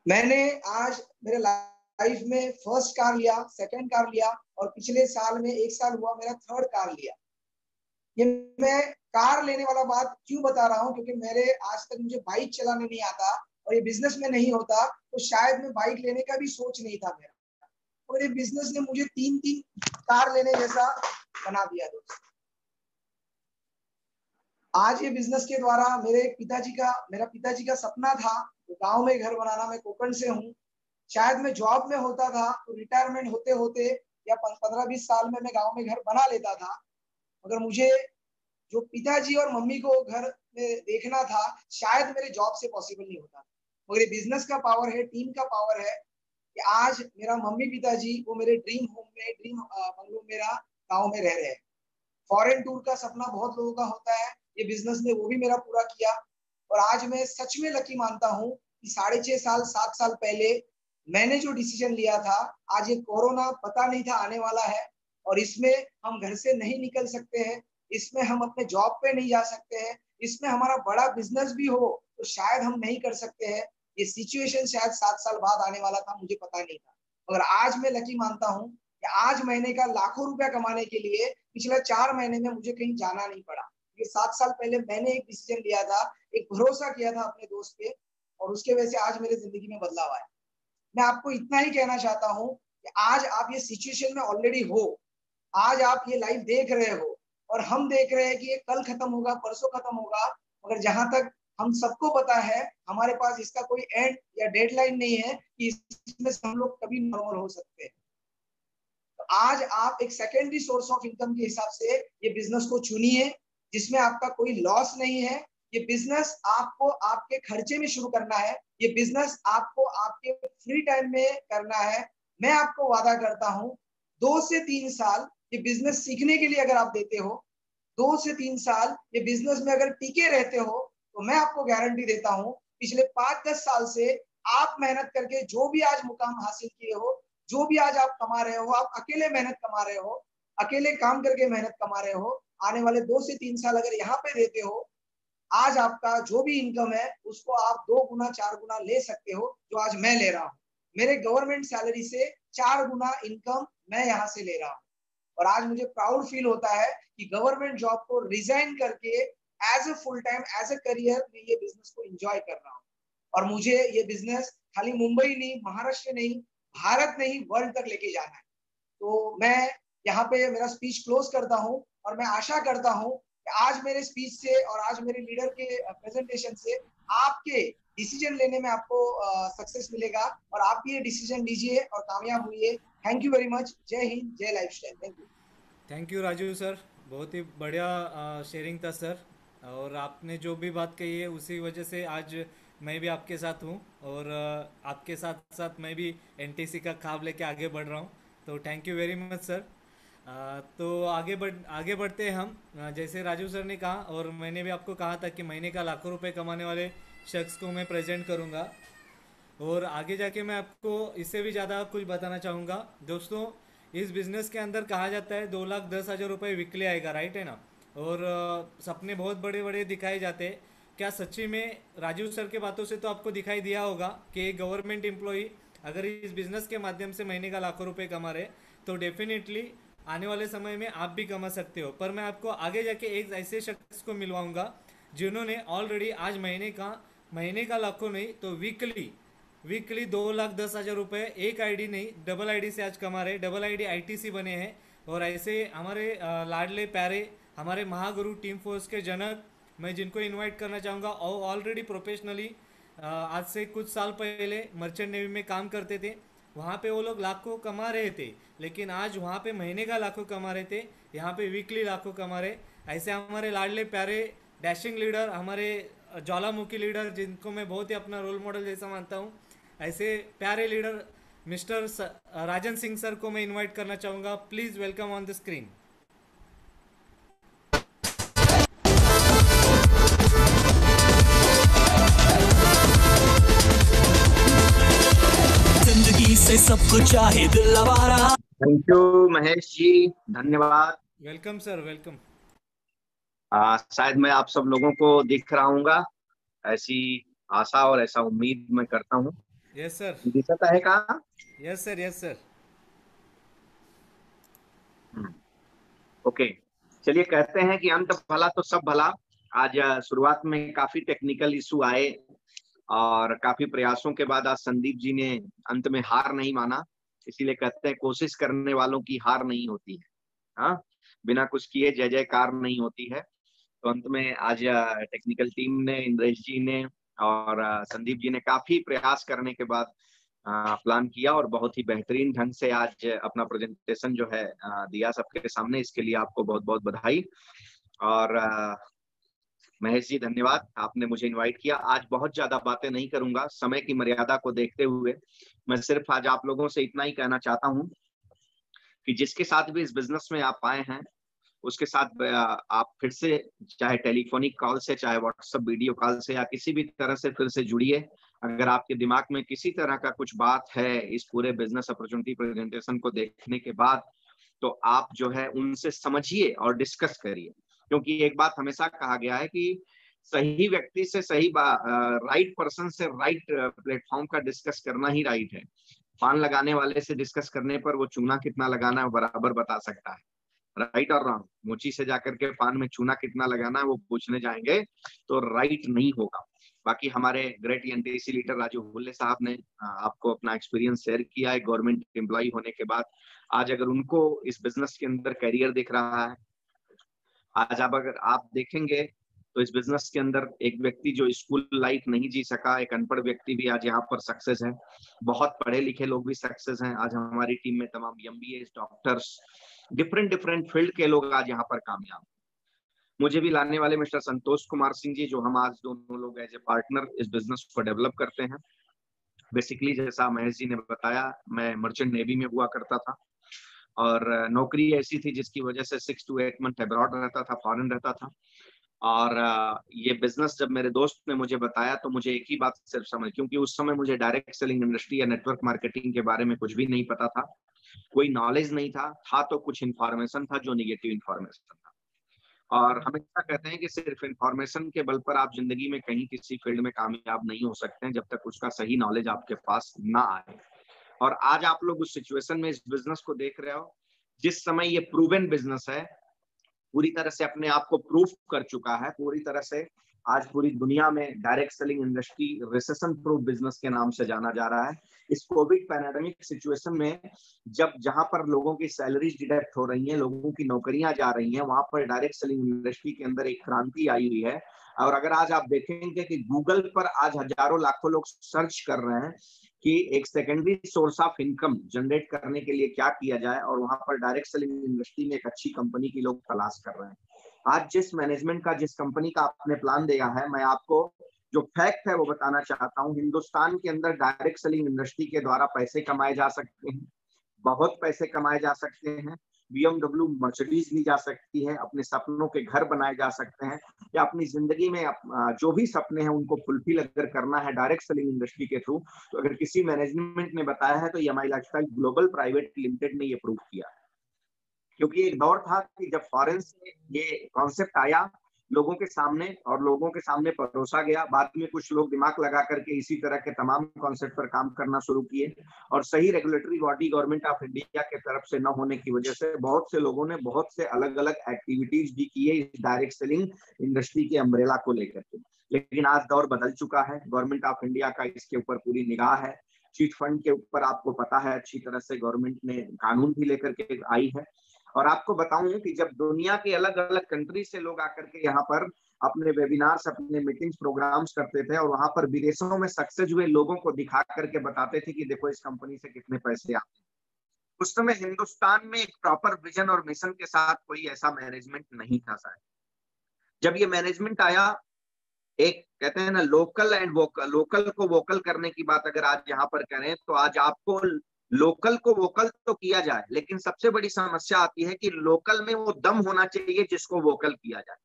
मैंने आज मेरे लाइफ में फर्स्ट कार लिया, सेकंड कार लिया, और पिछले साल में 1 साल हुआ मेरा थर्ड कार लिया। ये मैं कार लेने वाला बात क्यों बता रहा हूँ, क्योंकि मेरे आज तक मुझे बाइक चलाने नहीं आता, और ये बिजनेस में नहीं होता तो शायद मैं बाइक लेने का भी सोच नहीं था मेरा। और ये बिजनेस ने मुझे 3-3 कार लेने जैसा बना दिया दोस्त। आज ये बिजनेस के द्वारा मेरा पिताजी का सपना था गांव में घर बनाना। मैं कोकण से हूँ। शायद मैं जॉब में होता था तो रिटायरमेंट होते होते या 15-20 साल में मैं गांव में घर बना लेता था। मगर मुझे जो पिताजी और मम्मी को घर में देखना था, शायद मेरे जॉब से पॉसिबल नहीं होता। मगर ये बिजनेस का पावर है, टीम का पावर है, कि आज मेरा मम्मी पिताजी वो मेरे ड्रीम होम में, ड्रीम बंगलो मेरा गाँव में रह रहे हैं। फॉरेन टूर का सपना बहुत लोगों का होता है, ये बिजनेस ने वो भी मेरा पूरा किया। और आज मैं सच में लकी मानता हूँ कि 6.5-7 साल पहले मैंने जो डिसीजन लिया था, आज ये कोरोना पता नहीं था आने वाला है, और इसमें हम घर से नहीं निकल सकते हैं, इसमें हम अपने जॉब पे नहीं जा सकते हैं, इसमें हमारा बड़ा बिजनेस भी हो तो शायद हम नहीं कर सकते हैं। ये सिचुएशन शायद 7 साल बाद आने वाला था, मुझे पता नहीं था। मगर आज मैं लकी मानता हूँ कि आज महीने का लाखों रुपया कमाने के लिए पिछले 4 महीने में मुझे कहीं जाना नहीं पड़ा। ये 7 साल पहले मैंने एक डिसीजन लिया था, एक भरोसा किया था अपने दोस्त पे, और उसके वजह से आज मेरे जिंदगी में बदलाव आया। मैं आपको इतना ही कहना चाहता हूँ कि आज आप ये सिचुएशन में ऑलरेडी हो, आज आप ये लाइफ देख रहे हो, और हम देख रहे हैं कि ये कल खत्म होगा, परसों खत्म होगा। मगर जहां तक हम सबको पता है, हमारे पास इसका कोई एंड या डेडलाइन नहीं है कि इसमें से हम लोग कभी नॉर्मल हो सकते हैं। तो आज आप एक सेकेंडरी सोर्स ऑफ इनकम के हिसाब से ये बिजनेस को चुनिए, जिसमें आपका कोई लॉस नहीं है। ये बिजनेस आपको आपके खर्चे में शुरू करना है, ये बिजनेस आपको आपके फ्री टाइम में करना है। मैं आपको वादा करता हूँ 2 से 3 साल ये बिजनेस सीखने के लिए अगर आप देते हो, 2 से 3 साल ये बिजनेस में अगर टिके रहते हो, तो मैं आपको गारंटी देता हूँ पिछले 5-10 साल से आप मेहनत करके जो भी आज मुकाम हासिल किए हो, जो भी आज आप कमा रहे हो, आप अकेले मेहनत कमा रहे हो, अकेले काम करके मेहनत कमा रहे हो, आने वाले 2 से 3 साल अगर यहाँ पे देते हो, आज आपका जो भी इनकम है उसको आप 2 गुना 4 गुना ले सकते हो, जो आज मैं ले रहा हूँ। मेरे गवर्नमेंट सैलरी से 4 गुना इनकम मैं यहाँ से ले रहा हूँ। और आज मुझे प्राउड फील होता है कि गवर्नमेंट जॉब को रिजाइन करके as a full time, as a career मैं ये बिजनेस को एंजॉय कर रहा हूँ। और मुझे ये बिजनेस खाली मुंबई नहीं, महाराष्ट्र नहीं, भारत नहीं, वर्ल्ड तक लेके जाना है। तो मैं यहाँ पे मेरा स्पीच क्लोज करता हूँ और मैं आशा करता हूँ कि आज मेरे स्पीच से और आज मेरे लीडर के प्रेजेंटेशन से आपके डिसीजन लेने में आपको सक्सेस मिलेगा और आप भी ये डिसीजन लीजिए और कामयाब हुई। Thank you very much. जय हिंद, जय lifestyle. Thank you. Thank you Raju sir, बहुत ही बढ़िया शेयरिंग था सर। और आपने जो भी बात कही है उसी वजह से आज मैं भी आपके साथ हूँ, और आपके साथ साथ मैं भी एनटीसी का ख्वाब लेके आगे बढ़ रहा हूँ। तो thank you very much sir. तो आगे बढ़ते हैं हम। जैसे राजू सर ने कहा और मैंने भी आपको कहा था कि महीने का लाखों रुपए कमाने वाले शख्स को मैं प्रेजेंट करूँगा, और आगे जाके मैं आपको इससे भी ज़्यादा कुछ बताना चाहूँगा। दोस्तों, इस बिज़नेस के अंदर कहा जाता है 2,10,000 रुपये वीकली आएगा, राइट है ना। और सपने बहुत बड़े बड़े दिखाए जाते हैं। क्या सच्ची में राजू सर के बातों से तो आपको दिखाई दिया होगा कि एक गवर्नमेंट एम्प्लॉई अगर इस बिज़नेस के माध्यम से महीने का लाखों रुपए कमा रहे, तो डेफिनेटली आने वाले समय में आप भी कमा सकते हो। पर मैं आपको आगे जाके एक ऐसे शख्स को मिलवाऊंगा जिन्होंने ऑलरेडी आज महीने का लाखों नहीं तो वीकली 2,10,000 रुपये एक आईडी नहीं, डबल आईडी से आज कमा रहे, डबल आईडी आईटीसी बने हैं। और ऐसे हमारे लाडले प्यारे हमारे महागुरु टीम फोर्स के जनक, मैं जिनको इनवाइट करना चाहूँगा, और ऑलरेडी प्रोफेशनली आज से कुछ साल पहले मर्चेंट नेवी में काम करते थे। वहाँ पे वो लोग लाखों कमा रहे थे, लेकिन आज वहाँ पे महीने का लाखों कमा रहे थे, यहाँ पे वीकली लाखों कमा रहे। ऐसे हमारे लाडले प्यारे डैशिंग लीडर, हमारे ज्वालामुखी लीडर, जिनको मैं बहुत ही अपना रोल मॉडल जैसा मानता हूँ, ऐसे प्यारे leader mister Rajan Singh sir को मैं इनवाइट करना चाहूँगा। Please welcome on the screen. जिंदगी से सब कुछ चाहे दिल आवारा। थैंक यू महेश जी, धन्यवाद। Welcome sir, welcome. शायद मैं आप सब लोगों को दिख रहा हूँगा, ऐसी आशा और ऐसा उम्मीद मैं करता हूँ। Yes sir. दिखता है कहाँ? Yes sir, yes sir. Okay, चलिए कहते हैं कि अंत भला तो सब भला। आज शुरुआत में काफी टेक्निकल इशू आए और काफी प्रयासों के बाद आज संदीप जी ने अंत में हार नहीं माना। इसीलिए कहते हैं कोशिश करने वालों की हार नहीं होती है। हाँ, बिना कुछ किए जय जयकार नहीं होती है। तो अंत में आज टेक्निकल टीम ने, इंद्रेश जी ने और संदीप जी ने काफी प्रयास करने के बाद प्लान किया और बहुत ही बेहतरीन ढंग से आज अपना प्रेजेंटेशन जो है दिया सबके सामने। इसके लिए आपको बहुत बहुत बधाई। और महेश जी धन्यवाद, आपने मुझे इनवाइट किया। आज बहुत ज्यादा बातें नहीं करूंगा, समय की मर्यादा को देखते हुए मैं सिर्फ आज आप लोगों से इतना ही कहना चाहता हूं कि जिसके साथ भी इस बिजनेस में आप आए हैं उसके साथ आप फिर से चाहे टेलीफोनिक कॉल से, चाहे व्हाट्सएप वीडियो कॉल से या किसी भी तरह से फिर से जुड़िए। अगर आपके दिमाग में किसी तरह का कुछ बात है इस पूरे बिजनेस अपॉर्चुनिटी प्रेजेंटेशन को देखने के बाद, तो आप जो है उनसे समझिए और डिस्कस करिए। क्योंकि एक बात हमेशा कहा गया है कि सही व्यक्ति से सही राइट पर्सन से राइट प्लेटफॉर्म का डिस्कस करना ही राइट है। पान लगाने वाले से डिस्कस करने पर वो चूना कितना लगाना है बराबर बता सकता है, राइट और रॉन्ग। मोची से जाकर के पान में चूना कितना लगाना है वो पूछने जाएंगे तो राइट नहीं होगा। बाकी हमारे ग्रेट एनटीसी लीडर राजू हुल्ले साहब ने आपको अपना एक्सपीरियंस शेयर किया है गवर्नमेंट एम्प्लॉय होने के बाद। आज अगर उनको इस बिजनेस के अंदर करियर दिख रहा है, आज अगर आप देखेंगे तो इस बिजनेस के अंदर एक व्यक्ति जो स्कूल लाइफ नहीं जी सका, एक अनपढ़ व्यक्ति भी आज यहाँ पर सक्सेस है। बहुत पढ़े लिखे लोग भी सक्सेस हैं। आज हमारी टीम में तमाम MBA, डॉक्टर्स, डिफरेंट फील्ड के लोग आज यहाँ पर कामयाब। मुझे भी लाने वाले मिस्टर संतोष कुमार सिंह जी, जो हम आज दोनों लोग एज ए पार्टनर इस बिजनेस को डेवलप करते हैं। बेसिकली जैसा महेश जी ने बताया, मैं मर्चेंट नेवी में हुआ करता था और नौकरी ऐसी थी जिसकी वजह से 6 to 8 मंथ अब्रॉड रहता था, फॉरेन रहता था। और ये बिजनेस जब मेरे दोस्त ने मुझे बताया तो मुझे एक ही बात सिर्फ समझ, क्योंकि उस समय मुझे डायरेक्ट सेलिंग इंडस्ट्री या नेटवर्क मार्केटिंग के बारे में कुछ भी नहीं पता था, कोई नॉलेज नहीं था तो कुछ इन्फॉर्मेशन था जो निगेटिव इन्फॉर्मेशन था। और हमेशा कहते हैं कि सिर्फ इन्फॉर्मेशन के बल पर आप जिंदगी में कहीं किसी फील्ड में कामयाब नहीं हो सकते हैं जब तक उसका सही नॉलेज आपके पास ना आए। और आज आप लोग उस सिचुएशन में इस बिजनेस को देख रहे हो जिस समय ये प्रूवन बिजनेस है। पूरी तरह से अपने आप को प्रूफ कर चुका है। पूरी तरह से आज पूरी दुनिया में direct selling industry recession proof business के नाम से जाना जा रहा है। इस कोविड पैंडेमिक सिचुएशन में जब जहां पर लोगों की सैलरीज डिडक्ट हो रही हैं, लोगों की नौकरियां जा रही हैं, वहां पर डायरेक्ट सेलिंग इंडस्ट्री के अंदर एक क्रांति आई हुई है। और अगर आज आप देखेंगे कि गूगल पर आज हजारों लाखों लोग सर्च कर रहे हैं कि एक secondary source of income generate करने के लिए क्या किया जाए, और वहां पर डायरेक्ट सेलिंग इंडस्ट्री में एक अच्छी कंपनी की लोग तलाश कर रहे हैं। आज जिस मैनेजमेंट का, जिस कंपनी का आपने प्लान दिया है, मैं आपको जो फैक्ट है वो बताना चाहता हूँ। हिंदुस्तान के अंदर डायरेक्ट सेलिंग इंडस्ट्री के द्वारा पैसे कमाए जा सकते हैं, बहुत पैसे कमाए जा सकते हैं। BMW मर्सिडीज ली जा सकती है, अपने सपनों के घर बनाए जा सकते हैं, या अपनी जिंदगी में जो भी सपने हैं उनको फुलफिल अगर करना है डायरेक्ट सेलिंग इंडस्ट्री के थ्रू, तो अगर किसी मैनेजमेंट ने बताया है तो EMI lifestyle global private limited ने ये प्रूव किया। क्योंकि एक दौर था कि जब फॉरेन से ये कॉन्सेप्ट आया लोगों के सामने और लोगों के सामने परोसा गया, बाद में कुछ लोग दिमाग लगा करके इसी तरह के तमाम कॉन्सेप्ट पर काम करना शुरू किए, और सही regulatory body government of India के तरफ से न होने की वजह से बहुत से लोगों ने बहुत से अलग अलग एक्टिविटीज भी किए इस डायरेक्ट सेलिंग इंडस्ट्री के अम्ब्रेला को लेकर के। लेकिन आज दौर बदल चुका है, गवर्नमेंट ऑफ इंडिया का इसके ऊपर पूरी निगाह है। चीट फंड के ऊपर आपको पता है अच्छी तरह से गवर्नमेंट ने कानून भी लेकर के आई है। और आपको बताऊं कि जब दुनिया के अलग अलग कंट्री से लोग आकर के यहाँ पर अपने वेबिनार्स, अपने मीटिंग्स, प्रोग्राम्स करते थे, और वहां पर विदेशों में सक्सेस हुए लोगों को दिखा करके बताते थे कि देखो इस कंपनी से कितने पैसे आते हैं। उस समय हिंदुस्तान में एक प्रॉपर विजन और मिशन के साथ कोई ऐसा मैनेजमेंट नहीं था शायद। जब ये मैनेजमेंट आया, एक कहते हैं ना लोकल एंड वोकल, लोकल को वोकल करने की बात अगर आज यहाँ पर करें तो आज आपको लोकल को वोकल तो किया जाए, लेकिन सबसे बड़ी समस्या आती है कि लोकल में वो दम होना चाहिए जिसको वोकल किया जाए।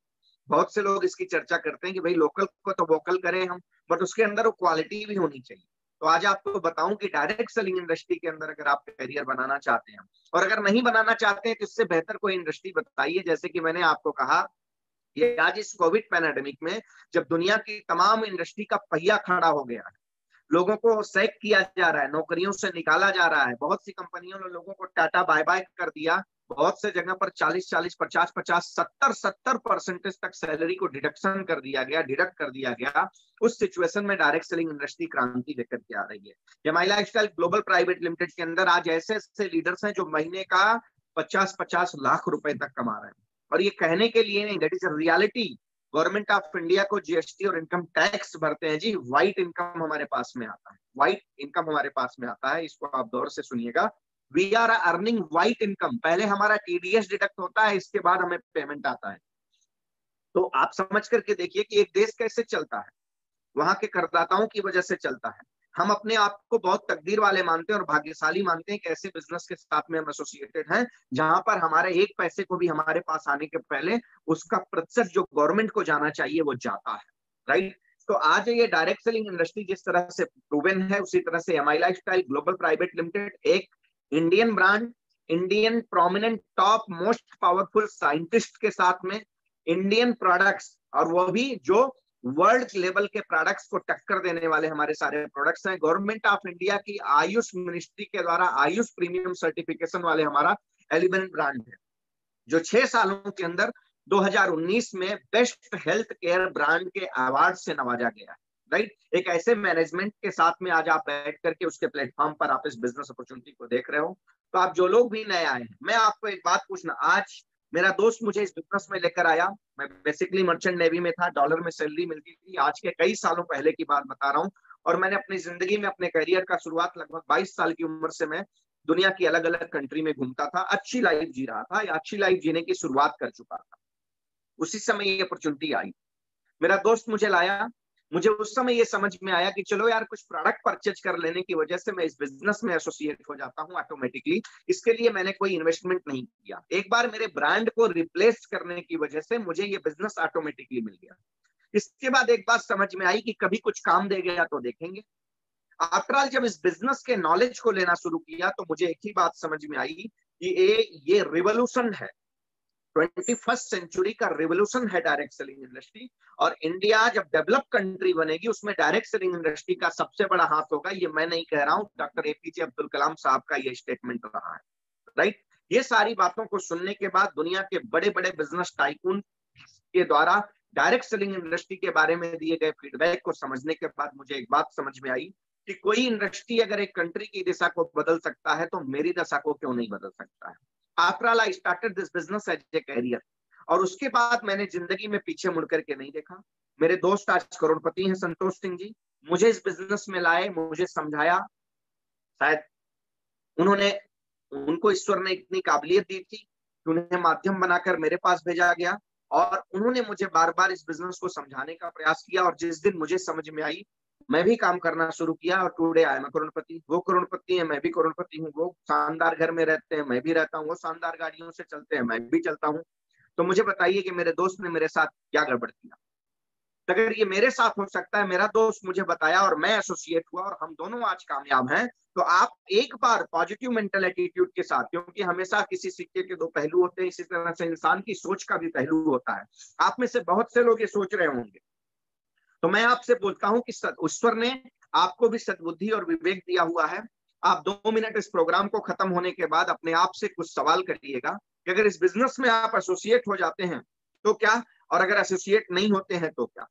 बहुत से लोग इसकी चर्चा करते हैं कि भाई लोकल को तो वोकल करें हम, बट उसके अंदर वो क्वालिटी भी होनी चाहिए। तो आज आपको बताऊं कि डायरेक्ट सेलिंग इंडस्ट्री के अंदर अगर आप करियर बनाना चाहते हैं, और अगर नहीं बनाना चाहते हैं तो इससे बेहतर कोई इंडस्ट्री बताइए। जैसे कि मैंने आपको कहा, ये आज इस कोविड पैंडेमिक में जब दुनिया की तमाम इंडस्ट्री का पहिया खड़ा हो गया है, लोगों को सैक किया जा रहा है, नौकरियों से निकाला जा रहा है, बहुत सी कंपनियों ने लोगों को टाटा बाय बाय कर दिया, बहुत से जगह पर 40-40, 50-50, 70% तक सैलरी को डिडक्ट कर दिया गया। उस सिचुएशन में डायरेक्ट सेलिंग इंडस्ट्री क्रांति लेकर के आ रही है। EMI lifestyle global private limited के अंदर आज ऐसे ऐसे लीडर्स हैं जो महीने का 50-50 लाख रुपए तक कमा रहे हैं, और ये कहने के लिए नहीं, that is a reality. Government of India को GST और इनकम टैक्स भरते हैं जी, व्हाइट इनकम हमारे पास में आता है, व्हाइट इनकम हमारे पास में आता है। इसको आप गौर से सुनिएगा, we are earning white income. पहले हमारा TDS डिडक्ट होता है, इसके बाद हमें पेमेंट आता है। तो आप समझ करके देखिए कि एक देश कैसे चलता है, वहां के करदाताओं की वजह से चलता है। हम अपने आप को बहुत तकदीर वाले मानते हैं और भाग्यशाली मानते हैं कि ऐसे बिजनेस के साथ में हम एसोसिएटेड हैं जहां पर हमारे एक पैसे को भी हमारे पास आने के पहले उसका प्रतिशत जो गवर्नमेंट को जाना चाहिए वो जाता है, राइट। तो आज ये डायरेक्ट सेलिंग इंडस्ट्री जिस तरह से प्रूवन है, उसी तरह से EMI lifestyle global private limited एक Indian brand, Indian prominent top most powerful scientist के साथ में इंडियन प्रोडक्ट्स, और वो भी जो वर्ल्ड लेवल के प्रोडक्ट्स को टक्कर देने वाले हमारे सारे प्रोडक्ट्स हैं। गवर्नमेंट ऑफ इंडिया की आयुष मिनिस्ट्री के द्वारा आयुष प्रीमियम सर्टिफिकेशन वाले हमारा एलिमेंट ब्रांड है, जो 6 सालों के अंदर 2019 में बेस्ट हेल्थ केयर ब्रांड के अवार्ड से नवाजा गया है, राइट। एक ऐसे मैनेजमेंट के साथ में आज आप बैठ करके उसके प्लेटफॉर्म पर आप इस बिजनेस अपॉर्चुनिटी को देख रहे हो। तो आप जो लोग भी नए आए हैं, मैं आपको एक बात पूछना, आज मेरा दोस्त मुझे इस बिजनेस में लेकर आया, मैं बेसिकली मर्चेंट नेवी में था, डॉलर में सैलरी मिलती थी, आज के कई सालों पहले की बात बता रहा हूँ। और मैंने अपनी जिंदगी में अपने करियर का शुरुआत लगभग 22 साल की उम्र से मैं दुनिया की अलग अलग कंट्री में घूमता था, अच्छी लाइफ जी रहा था, या अच्छी लाइफ जीने की शुरुआत कर चुका था। उसी समय ये अपॉर्चुनिटी आई, मेरा दोस्त मुझे लाया, मुझे उस समय ये समझ में आया कि चलो यार कुछ प्रोडक्ट परचेज कर लेने की वजह से मैं इस बिजनेस में एसोसिएट हो जाता हूं ऑटोमेटिकली। इसके लिए मैंने कोई इन्वेस्टमेंट नहीं किया, एक बार मेरे ब्रांड को रिप्लेस करने की वजह से मुझे ये बिजनेस ऑटोमेटिकली मिल गया। इसके बाद एक बात समझ में आई कि कभी कुछ काम दे गया तो देखेंगे। आफ्टर ऑल जब इस बिजनेस के नॉलेज को लेना शुरू किया तो मुझे एक ही बात समझ में आई कि ये रिवोल्यूशन है, 21st सेंचुरी का रिवोल्यूशन है डायरेक्ट सेलिंग इंडस्ट्री। और इंडिया जब डेवलप कंट्री बनेगी उसमें डायरेक्ट सेलिंग इंडस्ट्री का सबसे बड़ा हाथ होगा। ये मैं नहीं कह रहा हूं, डॉक्टर APJ अब्दुल कलाम साहब का ये स्टेटमेंट रहा है, राइट। ये सारी बातों को सुनने के बाद दुनिया के बड़े बड़े बिजनेस टाइकून के द्वारा डायरेक्ट सेलिंग इंडस्ट्री के बारे में दिए गए फीडबैक को समझने के बाद मुझे एक बात समझ में आई कि कोई इंडस्ट्री अगर एक कंट्री की दिशा को बदल सकता है तो मेरी दशा को क्यों नहीं बदल सकता है। After all I started this business as a career, और उसके बाद मैंने जिंदगी में पीछे मुड़ करके नहीं देखा। मेरे दोस्त आज करोड़पति हैं, संतोष सिंह जी, मुझे इस बिजनेस में लाए, मुझे समझाया, शायद उनको ईश्वर ने इतनी काबिलियत दी थी कि उन्हें माध्यम बनाकर मेरे पास भेजा गया, और उन्होंने मुझे बार बार इस बिजनेस को समझाने का प्रयास किया, और जिस दिन मुझे समझ में आई मैं भी काम करना शुरू किया, और टुडे आई एम करोड़पति। वो करोड़पति है, मैं भी करोड़पति हूँ। वो शानदार घर में रहते हैं, मैं भी रहता हूँ। वो शानदार गाड़ियों से चलते हैं, मैं भी चलता हूँ। तो मुझे बताइए कि मेरे दोस्त ने मेरे साथ क्या गड़बड़ किया। अगर ये मेरे साथ हो सकता है, मेरा दोस्त मुझे बताया और मैं एसोसिएट हुआ और हम दोनों आज कामयाब हैं, तो आप एक बार पॉजिटिव मेंटल एटीट्यूड के साथ, क्योंकि हमेशा किसी सिक्के के दो पहलू होते हैं, इसी तरह से इंसान की सोच का भी पहलू होता है। आप में से बहुत से लोग ये सोच रहे होंगे, तो मैं आपसे बोलता हूं कि ईश्वर ने आपको भी सद्बुद्धि और विवेक दिया हुआ है। आप 2 मिनट इस प्रोग्राम को खत्म होने के बाद अपने आप से कुछ सवाल करिएगा कि अगर इस बिजनेस में आप एसोसिएट हो जाते हैं तो क्या, और अगर एसोसिएट नहीं होते हैं तो क्या।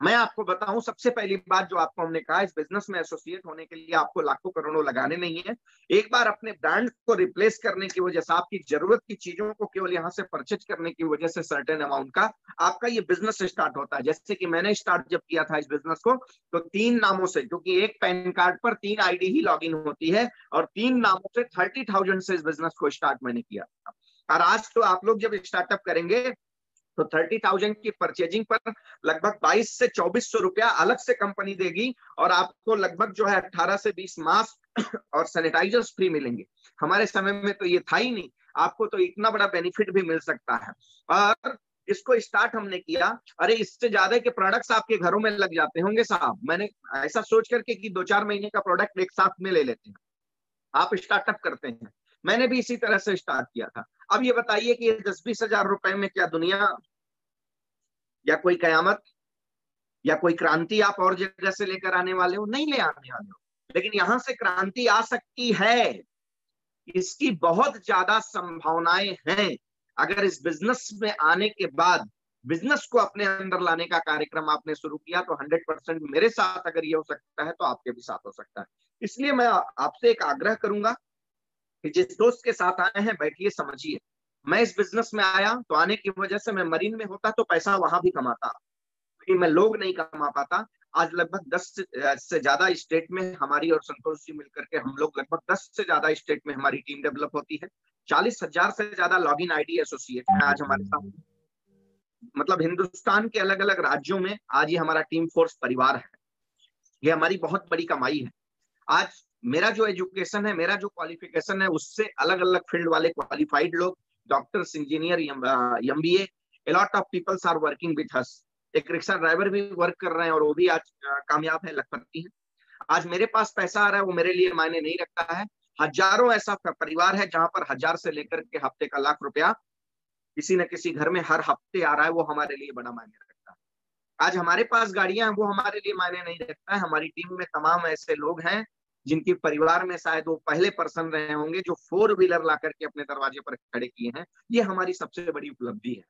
मैं आपको बताऊं, सबसे पहली बात जो आपको हमने कहा, इस बिजनेस में एसोसिएट होने के लिए आपको लाखों करोड़ों लगाने नहीं है। एक बार अपने ब्रांड को रिप्लेस करने की वजह से, आपकी जरूरत की चीजों को केवल यहाँ से परचेज करने की वजह से सर्टेन अमाउंट का आपका ये बिजनेस स्टार्ट होता है। जैसे कि मैंने स्टार्ट जब किया था इस बिजनेस को, तो 3 नामों से, क्योंकि एक पैन कार्ड पर 3 आईडी ही लॉगिन होती है, और 3 नामों से 30,000 से इस बिजनेस को स्टार्ट मैंने किया था। और आज तो आप लोग जब स्टार्टअप करेंगे तो 30,000 की परचेजिंग पर लगभग 22 से 2400 रुपया अलग से कंपनी देगी, और आपको लगभग जो है 18 से 20 मास्क और सैनिटाइजर्स फ्री मिलेंगे। हमारे समय में तो ये था ही नहीं, आपको तो इतना बड़ा बेनिफिट भी मिल सकता है। और इसको स्टार्ट हमने किया, अरे इससे ज्यादा के प्रोडक्ट्स आपके घरों में लग जाते होंगे साहब। मैंने ऐसा सोच करके कि 2-4 महीने का प्रोडक्ट एक साथ में ले लेते हैं, आप स्टार्टअप करते हैं। मैंने भी इसी तरह से स्टार्ट किया था। अब ये बताइए कि 10-20 हजार रुपए में क्या दुनिया या कोई कयामत या कोई क्रांति आप और जगह से लेकर आने वाले हो? नहीं ले आने वाले हो, लेकिन यहां से क्रांति आ सकती है, इसकी बहुत ज्यादा संभावनाएं हैं। अगर इस बिजनेस में आने के बाद बिजनेस को अपने अंदर लाने का कार्यक्रम आपने शुरू किया, तो 100% मेरे साथ अगर ये हो सकता है तो आपके भी साथ हो सकता है। इसलिए मैं आपसे एक आग्रह करूंगा कि जिस दोस्त के साथ आए हैं, बैठिए, समझिए। मैं इस बिजनेस में आया तो आने की वजह से मैं मरीन में होता तो पैसा वहां भी कमाता, लेकिन मैं लोग नहीं कमा पाता। आज लगभग 10 से ज्यादा स्टेट में हमारी और संतोष जी मिलकर के हम लोग लगभग 10 से ज्यादा स्टेट में हमारी टीम डेवलप होती है। 40,000 से ज्यादा लॉगिन आईडी एसोसिएट है आज हमारे साथ, मतलब हिंदुस्तान के अलग अलग राज्यों में आज ये हमारा टीम फोर्स परिवार है। ये हमारी बहुत बड़ी कमाई है। आज मेरा जो एजुकेशन है, मेरा जो क्वालिफिकेशन है, उससे अलग अलग फील्ड वाले क्वालिफाइड लोग, doctors, engineer, MBA, a lot of people are working with us। एक रिक्शा ड्राइवर भी वर्क कर रहे हैं और वो भी आज कामयाब है, लखपति है। आज मेरे पास पैसा आ रहा है, वो मेरे लिए मायने नहीं रखता है। हजारों ऐसा परिवार है जहां पर 1000 से लेकर के हफ्ते का लाख रुपया किसी न किसी घर में हर हफ्ते आ रहा है, वो हमारे लिए बड़ा मायने रखता है। आज हमारे पास गाड़ियां हैं, वो हमारे लिए मायने नहीं रखता है। हमारी टीम में तमाम ऐसे लोग हैं जिनके परिवार में शायद वो पहले पर्सन रहे होंगे जो 4 व्हीलर ला करके अपने दरवाजे पर खड़े किए हैं। ये हमारी सबसे बड़ी उपलब्धि है।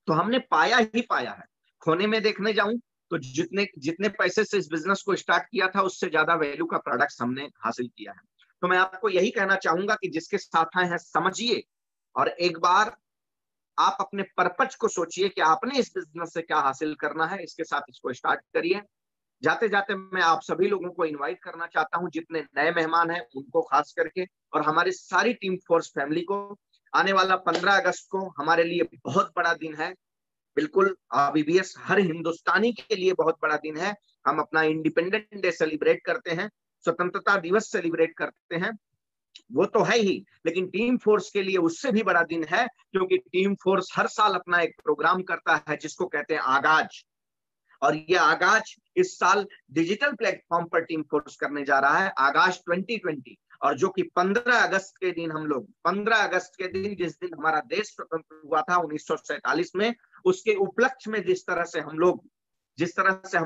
तो हमने पाया ही पाया है। खोने में देखने जाऊं तो जितने पैसे से इस बिजनेस को स्टार्ट किया था, उससे ज्यादा वैल्यू का प्रोडक्ट हमने हासिल किया है। तो मैं आपको यही कहना चाहूंगा कि जिसके साथ आए हैं समझिए, और एक बार आप अपने पर्पज को सोचिए कि आपने इस बिजनेस से क्या हासिल करना है। इसके साथ इसको स्टार्ट करिए। जाते जाते मैं आप सभी लोगों को इनवाइट करना चाहता हूं, जितने नए मेहमान हैं उनको खास करके, और हमारी सारी टीम फोर्स फैमिली को। आने वाला 15 अगस्त को हमारे लिए बहुत बड़ा दिन है। बिल्कुल BBS हर हिंदुस्तानी के लिए बहुत बड़ा दिन है। हम अपना इंडिपेंडेंट डे सेलिब्रेट करते हैं, स्वतंत्रता दिवस सेलिब्रेट करते हैं, वो तो है ही, लेकिन टीम फोर्स के लिए उससे भी बड़ा दिन है, क्योंकि टीम फोर्स हर साल अपना एक प्रोग्राम करता है जिसको कहते हैं आगाज। और ये आगाज इस साल डिजिटल प्लेटफॉर्म पर टीम फोर्स करने जा रहा है, आगाज 2020। और जो कि 15 अगस्त के दिन हम लोग, 15 अगस्त के दिन जिस दिन हमारा देश स्वतंत्र हुआ था 1947 में, उसके उपलक्ष्य में जिस तरह से हम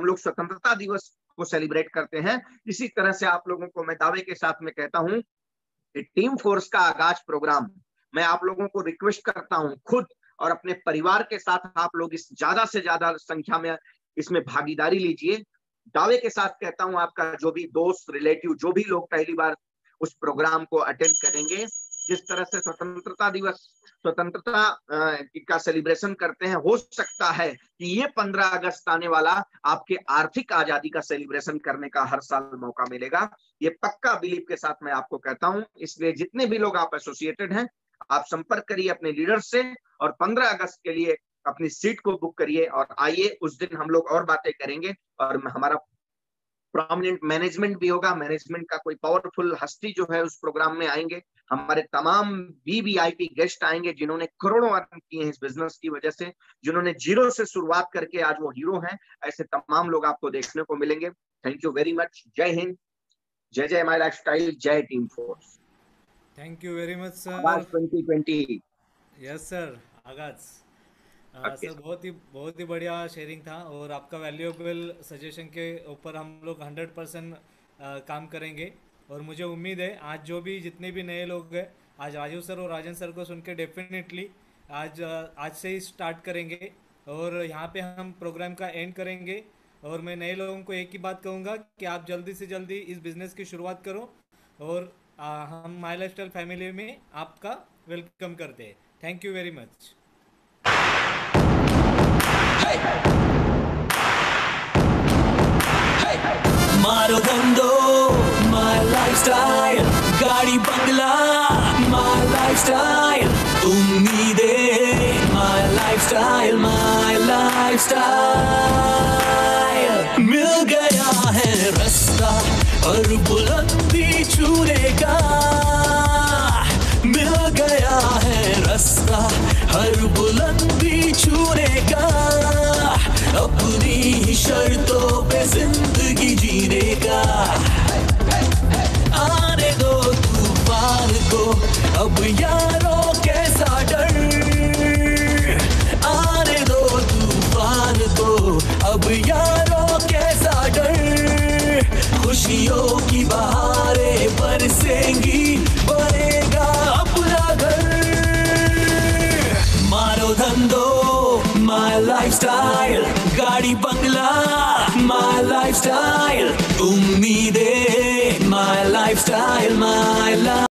लोग स्वतंत्रता दिवस को सेलिब्रेट करते हैं, इसी तरह से आप लोगों को मैं दावे के साथ में कहता हूं टीम फोर्स का आगाज प्रोग्राम मैं आप लोगों को रिक्वेस्ट करता हूं, खुद और अपने परिवार के साथ आप लोग इस ज्यादा से ज्यादा संख्या में इसमें भागीदारी लीजिए। दावे के साथ कहता हूं, आपका जो भी दोस्त, रिलेटिव, जो भी लोग पहली बार उस प्रोग्राम को अटेंड करेंगे, जिस तरह से स्वतंत्रता दिवस, स्वतंत्रता का सेलिब्रेशन करते हैं, हो सकता है कि ये 15 अगस्त आने वाला आपके आर्थिक आजादी का सेलिब्रेशन करने का हर साल मौका मिलेगा। ये पक्का बिलीव के साथ मैं आपको कहता हूं। इसलिए जितने भी लोग आप एसोसिएटेड हैं, आप संपर्क करिए अपने लीडर से और 15 अगस्त के लिए अपनी सीट को बुक करिए और आइए। उस दिन हम लोग और बातें करेंगे और हमारा प्रोमिनेंट मैनेजमेंट भी होगा। मैनेजमेंट का कोई पावरफुल हस्ती जो है उस प्रोग्राम में आएंगे। हमारे तमाम वीवीआईपी गेस्ट आएंगे जिन्होंने करोड़ों अर्न किए हैं इस बिजनेस की वजह से, जिन्होंने जीरो से शुरुआत करके आज वो हीरो हैं। ऐसे तमाम लोग आपको देखने को मिलेंगे। Thank you very much. जय हिंद, जय जय माय लाइफस्टाइल, जय team force. Thank you very much sir. आगाज 2020। यस सर, आगाज सर बहुत ही बढ़िया शेयरिंग था और आपका वैल्यूएबल सजेशन के ऊपर हम लोग 100% काम करेंगे। और मुझे उम्मीद है आज जो भी जितने भी नए लोग हैं, आज राजू सर और राजन सर को सुन के डेफिनेटली आज से ही स्टार्ट करेंगे और यहाँ पे हम प्रोग्राम का एंड करेंगे। और मैं नए लोगों को एक ही बात कहूँगा कि आप जल्दी से जल्दी इस बिज़नेस की शुरुआत करो और हम माय लाइफस्टाइल फैमिली में आपका वेलकम करते हैं। Thank you very much. मारो धंधो माय लाइफस्टाइल, गाड़ी बंगला माय लाइफस्टाइल, उम्मीदें माय लाइफस्टाइल, माय लाइफस्टाइल। मिल गया है रास्ता और बुलंदी छूने का, मिल गया है रास्ता हर बुलंदी छूने का, अपनी ही शर्तों पे जिंदगी जीने का। आने दो तूफान को अब यारों कैसा डर, आने दो तूफान को अब यारों कैसा डर, खुशियों की बहारें बरसेंगी, बनेगा अपना घर। मारो धंधो माय लाइफस्टाइल, गाड़ी बंगला माय लाइफस्टाइल, उम्मीदें माय लाइफस्टाइल, माय